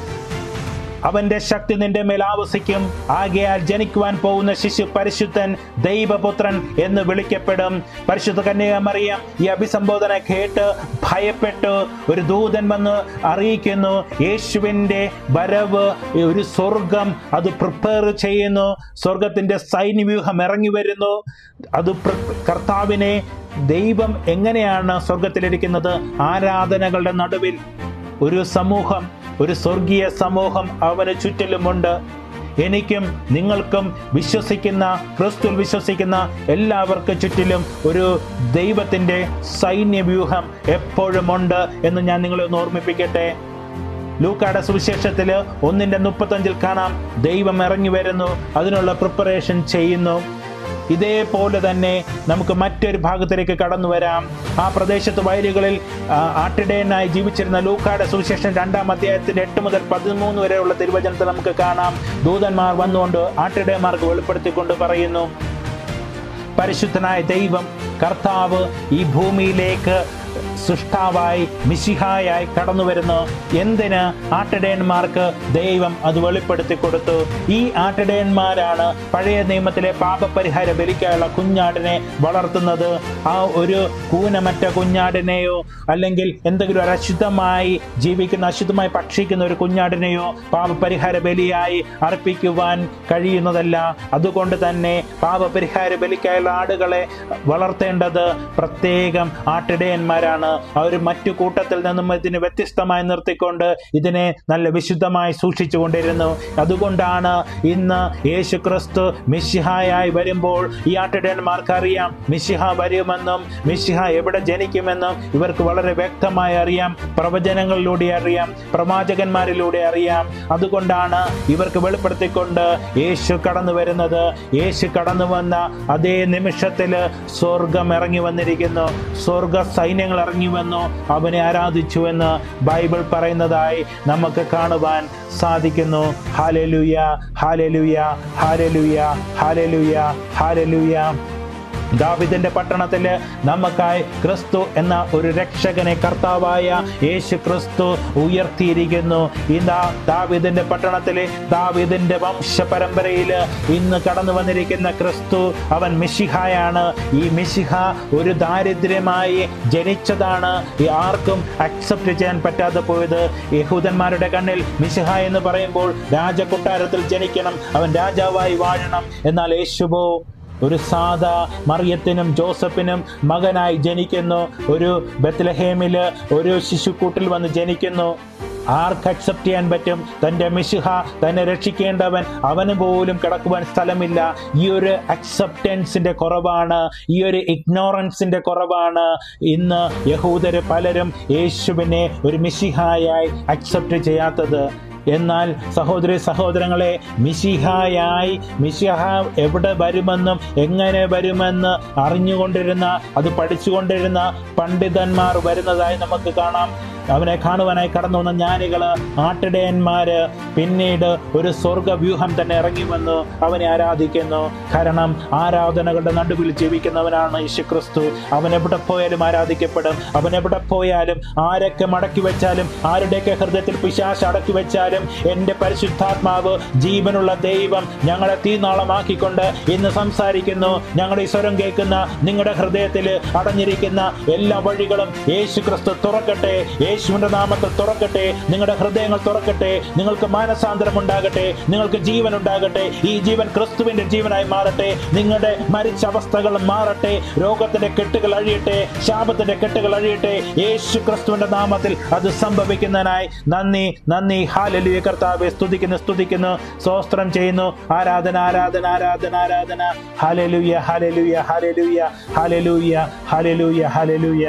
അവന്റെ ശക്തി നിന്റെ മേൽ ആവസിക്കും. ആകയാൽ ജനിക്കുവാൻ പോകുന്ന ശിശു പരിശുദ്ധൻ, ദൈവപുത്രൻ എന്ന് വിളിക്കപ്പെടും. പരിശുദ്ധ കന്യകമറിയം ഈ അഭിസംബോധന കേട്ട് ഭയപ്പെട്ടു. ഒരു ദൂതൻ വന്ന് അറിയിക്കുന്നു, യേശുവിൻ്റെ വരവ് ഒരു സ്വർഗം അത് പ്രിപ്പയർ ചെയ്യുന്നു. സ്വർഗത്തിന്റെ സൈന്യവ്യൂഹം ഇറങ്ങി വരുന്നു. അത് കർത്താവിനെ ദൈവം എങ്ങനെയാണ് സ്വർഗത്തിലിരിക്കുന്നത്? ആരാധനകളുടെ നടുവിൽ ഒരു സമൂഹം, ഒരു സ്വർഗീയ സമൂഹം അവന് ചുറ്റിലുമുണ്ട്. എനിക്കും നിങ്ങൾക്കും വിശ്വസിക്കുന്ന, ക്രിസ്തുവിൽ വിശ്വസിക്കുന്ന എല്ലാവർക്കും ചുറ്റിലും ഒരു ദൈവത്തിൻ്റെ സൈന്യവ്യൂഹം എപ്പോഴും ഉണ്ട് എന്ന് ഞാൻ നിങ്ങളെ ഒന്ന് ഓർമ്മിപ്പിക്കട്ടെ. ലൂക്കായുടെ സുവിശേഷത്തിൽ 1:35 കാണാം, ദൈവം ഇറങ്ങി വരുന്നു, അതിനുള്ള പ്രിപ്പറേഷൻ ചെയ്യുന്നു. ഇതേപോലെ തന്നെ നമുക്ക് മറ്റൊരു ഭാഗത്തിലേക്ക് കടന്നു വരാം. ആ പ്രദേശത്ത് വയലുകളിൽ ആട്ടിടയനായി ജീവിച്ചിരുന്ന ലൂക്കായുടെ സുവിശേഷം 2-ാം അധ്യായത്തിന്റെ 8 മുതൽ 13 വരെയുള്ള തിരുവചനത്തിൽ നമുക്ക് കാണാം, ദൂതന്മാർ വന്നുകൊണ്ട് ആട്ടിടയന്മാർക്ക് വെളിപ്പെടുത്തിക്കൊണ്ട് പറയുന്നു, പരിശുദ്ധനായ ദൈവം കർത്താവ് ഈ ഭൂമിയിലേക്ക് സൃഷ്ടാവായി മിശിഹായായി കടന്നു വരുന്നു. എന്തിന്? ആട്ടിടയന്മാർക്ക് ദൈവം അത് വെളിപ്പെടുത്തി കൊടുത്തു. ഈ ആട്ടിടയന്മാരാണ് പഴയ നിയമത്തിലെ പാപപരിഹാര ബലിക്കായുള്ള കുഞ്ഞാടിനെ വളർത്തുന്നത്. ആ ഒരു കൂനമറ്റ കുഞ്ഞാടിനെയോ അല്ലെങ്കിൽ എന്തെങ്കിലും ഒരു അശുദ്ധമായി ജീവിക്കുന്ന, അശുദ്ധമായി ഭക്ഷിക്കുന്ന ഒരു കുഞ്ഞാടിനെയോ പാപപരിഹാര ബലിയായി അർപ്പിക്കുവാൻ കഴിയുന്നതല്ല. അതുകൊണ്ട് തന്നെ പാപപരിഹാര ബലിക്കായുള്ള ആടുകളെ വളർത്തേണ്ടത് പ്രത്യേകം ആട്ടിടയന്മാരാണ്. അവർ മറ്റു കൂട്ടത്തിൽ നിന്നും ഇതിനെ വ്യത്യസ്തമായി നിർത്തിക്കൊണ്ട് ഇതിനെ നല്ല വിശുദ്ധമായി സൂക്ഷിച്ചു കൊണ്ടിരുന്നു. അതുകൊണ്ടാണ് ഇന്ന് യേശു ക്രിസ്തു മിശിഹായായി വരുമ്പോൾ ഈ ആട്ടിടയന്മാർക്ക് അറിയാം മിശിഹ വരുമെന്നും മിശിഹ എവിടെ ജനിക്കുമെന്നും ഇവർക്ക് വളരെ വ്യക്തമായി അറിയാം. പ്രവചനങ്ങളിലൂടെ അറിയാം, പ്രവാചകന്മാരിലൂടെ അറിയാം. അതുകൊണ്ടാണ് ഇവർക്ക് വെളിപ്പെടുത്തിക്കൊണ്ട് യേശു കടന്നു വരുന്നത്. യേശു കടന്നു വന്ന അതേ നിമിഷത്തിൽ സ്വർഗം ഇറങ്ങി വന്നിരിക്കുന്നു. സ്വർഗ സൈന്യങ്ങൾ ഇറങ്ങി വന്നു അവനെ ആരാധിച്ചുവെന്ന് ബൈബിൾ പറയുന്നതായി നമുക്ക് കാണുവാൻ സാധിക്കുന്നു. Hallelujah, hallelujah, hallelujah, hallelujah, hallelujah. ദാവീദിന്റെ പട്ടണത്തിൽ നമുക്കായി ക്രിസ്തു എന്ന ഒരു രക്ഷകനെ കർത്താവായ യേശു ക്രിസ്തു ഉയർത്തിയിരിക്കുന്നു. ഇന്ന് ദാവീദിന്റെ പട്ടണത്തിലെ ദാവീദിന്റെ വംശപരമ്പരയിൽ ഇന്ന് കടന്നു വന്നിരിക്കുന്ന ക്രിസ്തു, അവൻ മിശിഹായാണ്. ഈ മിശിഹ ഒരു ദാരിദ്ര്യമായി ജനിച്ചതാണ്. ആർക്കും അക്സെപ്റ്റ് ചെയ്യാൻ പറ്റാതെ പോയത്. യഹൂദന്മാരുടെ കണ്ണിൽ മിശിഹ എന്ന് പറയുമ്പോൾ രാജകൊട്ടാരത്തിൽ ജനിക്കണം, അവൻ രാജാവായി വാഴണം. എന്നാൽ യേശുവോ ഒരു സാധാ മറിയത്തിനും ജോസഫിനും മകനായി ജനിക്കുന്നു. ഒരു ബത്ലഹേമില് ഒരു ശിശുക്കൂട്ടിൽ വന്ന് ജനിക്കുന്നു. ആർക്ക് അക്സെപ്റ്റ് ചെയ്യാൻ പറ്റും? തൻ്റെ മിശിഹ, തന്നെ രക്ഷിക്കേണ്ടവൻ, അവന് പോലും കിടക്കുവാൻ സ്ഥലമില്ല. ഈ ഒരു അക്സെപ്റ്റൻസിന്റെ കുറവാണ്, ഈ ഒരു ഇഗ്നോറൻസിന്റെ കുറവാണ് ഇന്ന് യഹൂദര് പലരും യേശുവിനെ ഒരു മിശിഹായായി അക്സെപ്റ്റ് ചെയ്യാത്തത്. എന്നാൽ സഹോദരി സഹോദരങ്ങളെ, മിശിഹ എവിടെ വരുമെന്നും എങ്ങനെ വരുമെന്ന് അറിഞ്ഞുകൊണ്ടിരുന്ന, അത് പഠിച്ചുകൊണ്ടിരുന്ന പണ്ഡിതന്മാർ വരുന്നതായി നമുക്ക് കാണാം. അവനെ കാണുവാനായി കടന്നു വന്ന ജ്ഞാനികള്, ആട്ടിടയന്മാര് പിന്നീട് ഒരു സ്വർഗവ്യൂഹം തന്നെ ഇറങ്ങി വന്നു അവനെ ആരാധിക്കുന്നു. കാരണം ആരാധനകളുടെ നടുവിൽ ജീവിക്കുന്നവനാണ് യേശു ക്രിസ്തു. അവൻ എവിടെ പോയാലും ആരാധിക്കപ്പെടും. അവൻ എവിടെ പോയാലും, ആരൊക്കെ മടക്കി വെച്ചാലും, ആരുടെയൊക്കെ ഹൃദയത്തിൽ പിശാച് അടക്കി വെച്ചാലും, എന്റെ പരിശുദ്ധാത്മാവ് ജീവനുള്ള ദൈവം ഞങ്ങളെ തീനാളമാക്കിക്കൊണ്ട് ഇന്ന് സംസാരിക്കുന്നു. ഞങ്ങളുടെ ഈ സ്വരം കേൾക്കുന്ന നിങ്ങളുടെ ഹൃദയത്തിൽ അടഞ്ഞിരിക്കുന്ന എല്ലാ വഴികളും യേശു ക്രിസ്തു തുറക്കട്ടെ. യേശുവിന്റെ നാമത്തിൽ തുറക്കട്ടെ. നിങ്ങളുടെ ഹൃദയങ്ങൾ തുറക്കട്ടെ. നിങ്ങൾക്ക് മാനസാന്തരം ഉണ്ടാകട്ടെ. നിങ്ങൾക്ക് ജീവൻ ഉണ്ടാകട്ടെ. ഈ ജീവൻ ക്രിസ്തുവിന്റെ ജീവനായി മാറട്ടെ. നിങ്ങളുടെ മരിച്ച അവസ്ഥകൾ മാറട്ടെ. രോഗത്തിന്റെ കെട്ടുകൾ അഴിയട്ടെ. ശാപത്തിന്റെ കെട്ടുകൾ അഴിയട്ടെ. യേശു ക്രിസ്തുവിന്റെ നാമത്തിൽ അത് സംഭവിക്കുന്നതിനായി നന്ദി, നന്ദി. ഹല്ലേലൂയ. കർത്താവേ, സ്തുതിക്കുന്നു, സ്തോത്രം ചെയ്യുന്നു. ആരാധന, ആരാധന, ആരാധന, ആരാധന. Hallelujah, hallelujah, hallelujah, hallelujah, hallelujah, hallelujah.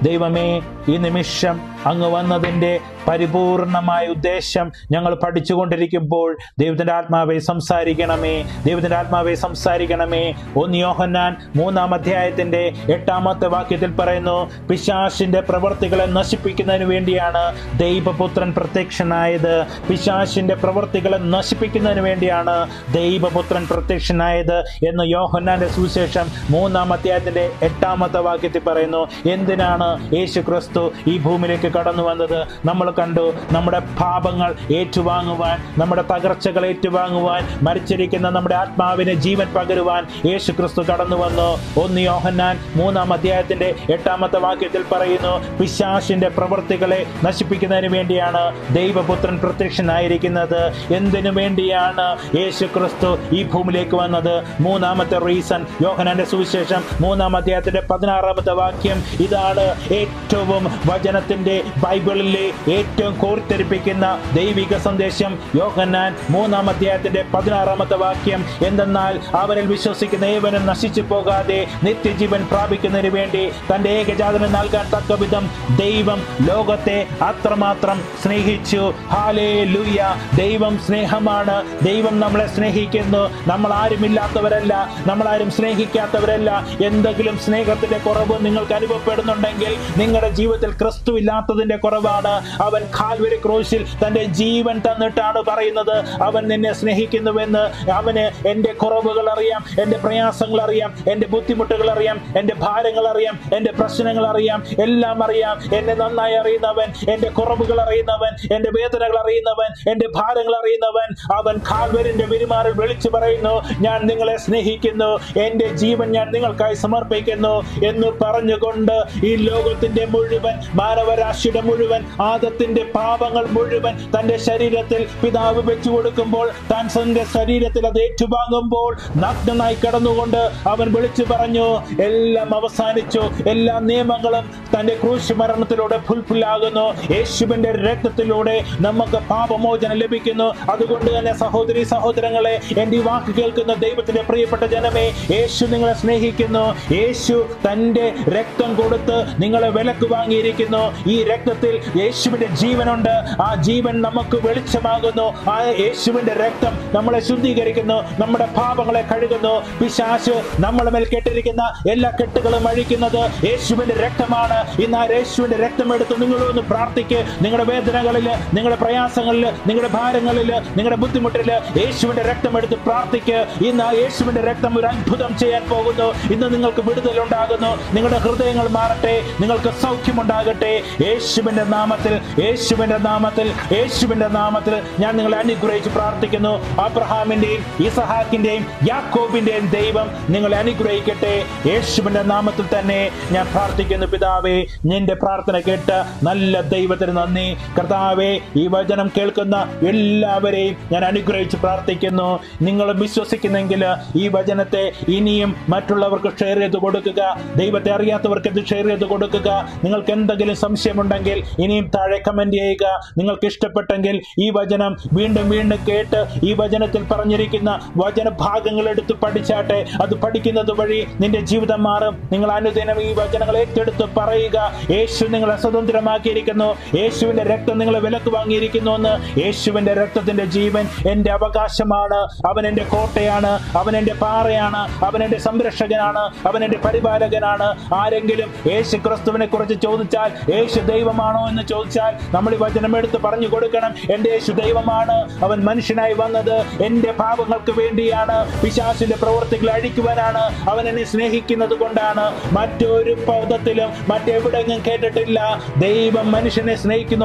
ദൈവമേ, ഈ നിമിഷം അങ്ങ് വന്നതിൻ്റെ പരിപൂർണമായ ഉദ്ദേശം ഞങ്ങൾ പഠിച്ചുകൊണ്ടിരിക്കുമ്പോൾ ദൈവത്തിൻ്റെ ആത്മാവെ സംസാരിക്കണമേ, ദൈവത്തിൻ്റെ ആത്മാവെ സംസാരിക്കണമേ. 1 യോഹന്നാൻ 3-ാം അധ്യായത്തിൻ്റെ 8-ാമത്തെ വാക്യത്തിൽ പറയുന്നു, പിശാചിന്റെ പ്രവൃത്തികളെ നശിപ്പിക്കുന്നതിന് വേണ്ടിയാണ് ദൈവപുത്രൻ പ്രത്യക്ഷനായത്. പിശാചിന്റെ പ്രവൃത്തികളെ നശിപ്പിക്കുന്നതിന് വേണ്ടിയാണ് ദൈവപുത്രൻ പ്രത്യക്ഷനായത് എന്ന് യോഹന്നാന്റെ സുവിശേഷം 3-ാം അധ്യായത്തിന്റെ 8-ാമത്തെ വാക്യത്തിൽ പറയുന്നു. എന്തിനാണ് യേശു ക്രിസ്തു ഈ ഭൂമിയിലേക്ക് കടന്നു വന്നത്? നമ്മൾ കണ്ടു, നമ്മുടെ പാപങ്ങൾ ഏറ്റുവാങ്ങുവാൻ, നമ്മുടെ തകർച്ചകൾ ഏറ്റുവാങ്ങുവാൻ, മരിച്ചിരിക്കുന്ന നമ്മുടെ ആത്മാവിന് ജീവൻ പകരുവാൻ യേശു ക്രിസ്തു കടന്നു വന്നു. 1 യോഹന്നാൻ 3-ാം അധ്യായത്തിന്റെ 8-ാമത്തെ വാക്യത്തിൽ പറയുന്നു, പിശാചിന്റെ പ്രവൃത്തികളെ നശിപ്പിക്കുന്നതിന് വേണ്ടിയാണ് ദൈവപുത്രൻ പ്രത്യക്ഷനായിരിക്കുന്നത്. എന്തിനു വേണ്ടിയാണ് യേശു ക്രിസ്തു ഈ ഭൂമിയിലേക്ക് വന്നത്? 3-ാമത്തെ റീസൺ യോഹന്നാന്റെ സുവിശേഷം 3-ാം അധ്യായത്തിന്റെ 16-ാമത്തെ വാക്യം ഇതാണ്. ഏറ്റവും വചനത്തിന്റെ ബൈബിളിലെ ഏറ്റവും കോർത്തിരിപ്പിക്കുന്ന ദൈവിക സന്ദേശം യോഹന്നാൻ 3-ാം അധ്യായത്തിന്റെ 16-ാമത്തെ വാക്യം എന്തെന്നാൽ, അവനിൽ വിശ്വസിക്കുന്ന ഏവനും നശിച്ചു പോകാതെ നിത്യജീവൻ പ്രാപിക്കുന്നതിന് വേണ്ടി തന്റെ ഏകജാതനെ നൽകാൻ തക്ക വിധം ദൈവം ലോകത്തെ അത്രമാത്രം സ്നേഹിച്ചു. ഹല്ലേലൂയ! ദൈവം സ്നേഹമാണ്. ദൈവം നമ്മളെ സ്നേഹിക്കുന്നു. നമ്മൾ ആരുമില്ലാത്തവരല്ല, നമ്മളാരും സ്നേഹിക്കാത്തവരല്ല. എന്തെങ്കിലും സ്നേഹത്തിന്റെ കുറവ് നിങ്ങൾക്ക് അനുഭവപ്പെടുന്നുണ്ടെങ്കിൽ നിങ്ങളുടെ ജീവിതത്തിൽ ക്രിസ്തു ഇല്ലാത്തതിന്റെ കുറവാണ്. അവൻ കാൽവരി ക്രൂശിൽ തന്റെ ജീവൻ തന്നിട്ടാണ് പറയുന്നത് അവൻ നിന്നെ സ്നേഹിക്കുന്നുവെന്ന്. അവന് എന്റെ കുറവുകൾ അറിയാം, എന്റെ പ്രയാസങ്ങൾ അറിയാം, എന്റെ ബുദ്ധിമുട്ടുകൾ അറിയാം, എന്റെ ഭാരങ്ങൾ അറിയാം, എന്റെ പ്രശ്നങ്ങൾ അറിയാം, എല്ലാം അറിയാം. എന്നെ നന്നായി അറിയുന്നവൻ, എന്റെ കുറവുകൾ അറിയുന്നവൻ, എന്റെ വേദനകൾ അറിയുന്നവൻ, എന്റെ ഭാരങ്ങൾ അറിയുന്നവൻ, അവൻ കാൽവരിന്റെ വിരുമാറിൽ വിളിച്ചു പറയുന്നു, ഞാൻ നിങ്ങളെ സ്നേഹിക്കുന്നു, എന്റെ ജീവൻ ഞാൻ നിങ്ങൾക്കായി സമർപ്പിക്കുന്നു എന്ന് പറഞ്ഞുകൊണ്ട് ഈ ലോകത്തിന്റെ മുഴുവൻ, മാനവരാശിയുടെ മുഴുവൻ, ആദത്തിന്റെ പാപങ്ങൾ മുഴുവൻ തന്റെ ശരീരത്തിൽ പിതാവ് വെച്ചു കൊടുക്കുമ്പോൾ, താൻ തന്റെ ശരീരത്തിൽ അത് ഏറ്റുവാങ്ങുമ്പോൾ നഗ്നനായി കടന്നുകൊണ്ട് അവൻ വിളിച്ചു പറഞ്ഞു, എല്ലാം അവസാനിച്ചു, എല്ലാ നിയമങ്ങളും തന്റെ ക്രൂശ് മരണത്തിലൂടെ ഫുൾഫില്ലാകുന്നു. യേശുവിന്റെ രക്തത്തിലൂടെ നമുക്ക് പാപമോചനം ലഭിക്കുന്നു. അതുകൊണ്ട് തന്നെ സഹോദരി സഹോദരങ്ങളെ, എന്റെ ഈ വാക്ക് കേൾക്കുന്ന ദൈവത്തിന്റെ പ്രിയപ്പെട്ട ജനമേ, യേശു നിങ്ങളെ സ്നേഹിക്കുന്നു. യേശു തന്റെ രക്തം കൊടുത്ത് നിങ്ങളെ വിലക്ക് വാങ്ങിയിരിക്കുന്നു. ഈ രക്തത്തിൽ യേശുവിന്റെ ജീവനുണ്ട്. ആ ജീവൻ നമുക്ക് വെളിച്ചമാകുന്നു. ആ യേശുവിന്റെ രക്തം നമ്മളെ ശുദ്ധീകരിക്കുന്നു, നമ്മുടെ പാപങ്ങളെ കഴുകുന്നു. പിശാച് നമ്മളെ മേൽ കെട്ടിരിക്കുന്ന എല്ലാ കെട്ടുകളും അഴിക്കുന്നത് യേശുവിന്റെ രക്തമാണ്. ഇന്ന് ആ യേശുവിന്റെ രക്തം എടുത്ത് നിങ്ങളൊന്ന് പ്രാർത്ഥിക്ക്. നിങ്ങളുടെ വേദനകളിൽ, നിങ്ങളുടെ പ്രയാസങ്ങളിൽ, നിങ്ങളുടെ ഭാരങ്ങളിൽ, നിങ്ങളുടെ ബുദ്ധിമുട്ടിൽ യേശുവിന്റെ രക്തം എടുത്ത് പ്രാർത്ഥിക്ക്. ഇന്ന് ആ യേശുവിന്റെ രക്തം ഒരു അത്ഭുതം ചെയ്യാൻ പോകുന്നു. ഇന്ന് നിങ്ങൾക്ക് വിടുതലുണ്ടാകുന്നു. നിങ്ങളുടെ ഹൃദയങ്ങൾ മാറട്ടെ, നിങ്ങൾക്ക് സൗഖ്യമുണ്ടാകട്ടെ. യേശുവിന്റെ നാമത്തിൽ, യേശുവിന്റെ നാമത്തിൽ, യേശുവിന്റെ നാമത്തിൽ ഞാൻ നിങ്ങളെ അനുഗ്രഹിച്ച് പ്രാർത്ഥിക്കുന്നു. അബ്രഹാമിന്റെയും ഇസഹാക്കിന്റെയും യാക്കോബിന്റെയും ദൈവം നിങ്ങളെ അനുഗ്രഹിക്കട്ടെ. യേശുവിന്റെ നാമത്തിൽ തന്നെ ഞാൻ പ്രാർത്ഥിക്കുന്നു. പിതാവേ, നിന്റെ പ്രാർത്ഥന കേട്ട് നല്ല ദൈവത്തിന് നന്ദി. കർത്താവേ, ഈ വചനം കേൾക്കുന്ന എല്ലാവരെയും ഞാൻ അനുഗ്രഹിച്ച് പ്രാർത്ഥിക്കുന്നു. നിങ്ങൾ വിശ്വസിക്കുന്നെങ്കിൽ ഈ വചനത്തെ ഇനിയും മറ്റുള്ളവർക്ക് ഷെയർ ചെയ്ത് കൊടുക്കുക. ദൈവത്തെ അറിയാത്തവർക്ക് ഇത് ഷെയർ ചെയ്ത് കൊടുക്കുക. നിങ്ങൾക്ക് എന്തെങ്കിലും സംശയമുണ്ടെങ്കിൽ ഇനിയും താഴെ കമന്റ് ചെയ്യുക. നിങ്ങൾക്ക് ഇഷ്ടപ്പെട്ടെങ്കിൽ ഈ വചനം വീണ്ടും വീണ്ടും കേട്ട് ഈ വചനത്തിൽ പറഞ്ഞിരിക്കുന്ന വചന ഭാഗങ്ങൾ എടുത്ത് പഠിച്ചാട്ടെ. അത് പഠിക്കുന്നത് വഴി നിന്റെ ജീവിതം മാറും. നിങ്ങൾ അനുദിനം ഈ വചനങ്ങൾ ഏറ്റെടുത്ത് പറയുക. യേശു നിങ്ങളെ സ്വതന്ത്രമാക്കിയിരിക്കുന്നു. യേശുവിന്റെ രക്തം നിങ്ങളെ വിലക്ക് വാങ്ങിയിരിക്കുന്നു എന്ന്. യേശുവിന്റെ രക്തത്തിന്റെ ജീവൻ എന്റെ അവകാശമാണ്. അവൻ എന്റെ കോട്ടയാണ്, അവൻ എന്റെ പാറയാണ്, അവൻ എന്റെ സംരക്ഷകനാണ്, അവൻ എന്റെ പരിപാലകനാണ്. ആരെങ്കിലും യേശു ക്രിസ്തുവിനെ കുറിച്ച് ചോദിച്ചാൽ, യേശു ദൈവമാണോ എന്ന് ചോദിച്ചാൽ, നമ്മൾ ഈ വചനം എടുത്ത് പറഞ്ഞു കൊടുക്കണം. എന്റെ യേശു ദൈവമാണ്. അവൻ മനുഷ്യനായി വന്നത് എന്റെ പാപങ്ങൾക്ക് വേണ്ടിയാണ്, പിശാചിന്റെ പ്രവൃത്തികൾ അഴിക്കുവാനാണ്. അവൻ എന്നെ സ്നേഹിക്കുന്നത് കൊണ്ടാണ്. മറ്റൊരു പദത്തിലും മറ്റെവിടെയും കേട്ടിട്ടില്ല ദൈവം മനുഷ്യനെ സ്നേഹിക്കുന്നു.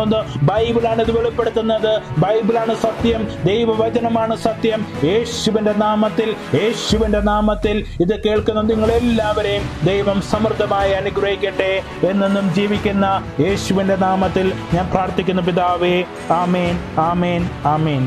ബൈബിളാണ് ഇത് വെളിപ്പെടുത്തുന്നത്. ബൈബിളാണ് സത്യം, ദൈവവചനമാണ് സത്യം. യേശുവിന്റെ നാമത്തിൽ, യേശുവിന്റെ നാമത്തിൽ ഇത് കേൾക്കുന്ന നിങ്ങൾ എല്ലാവരെയും ദൈവം സമൃദ്ധമായി അനുഗ്രഹിക്കട്ടെ. എന്നെന്നും ജീവിക്കുന്ന യേശുവിന്റെ നാമത്തിൽ ഞാൻ പ്രാർത്ഥിക്കുന്നു പിതാവേ. ആമേൻ, ആമേൻ, ആമേൻ.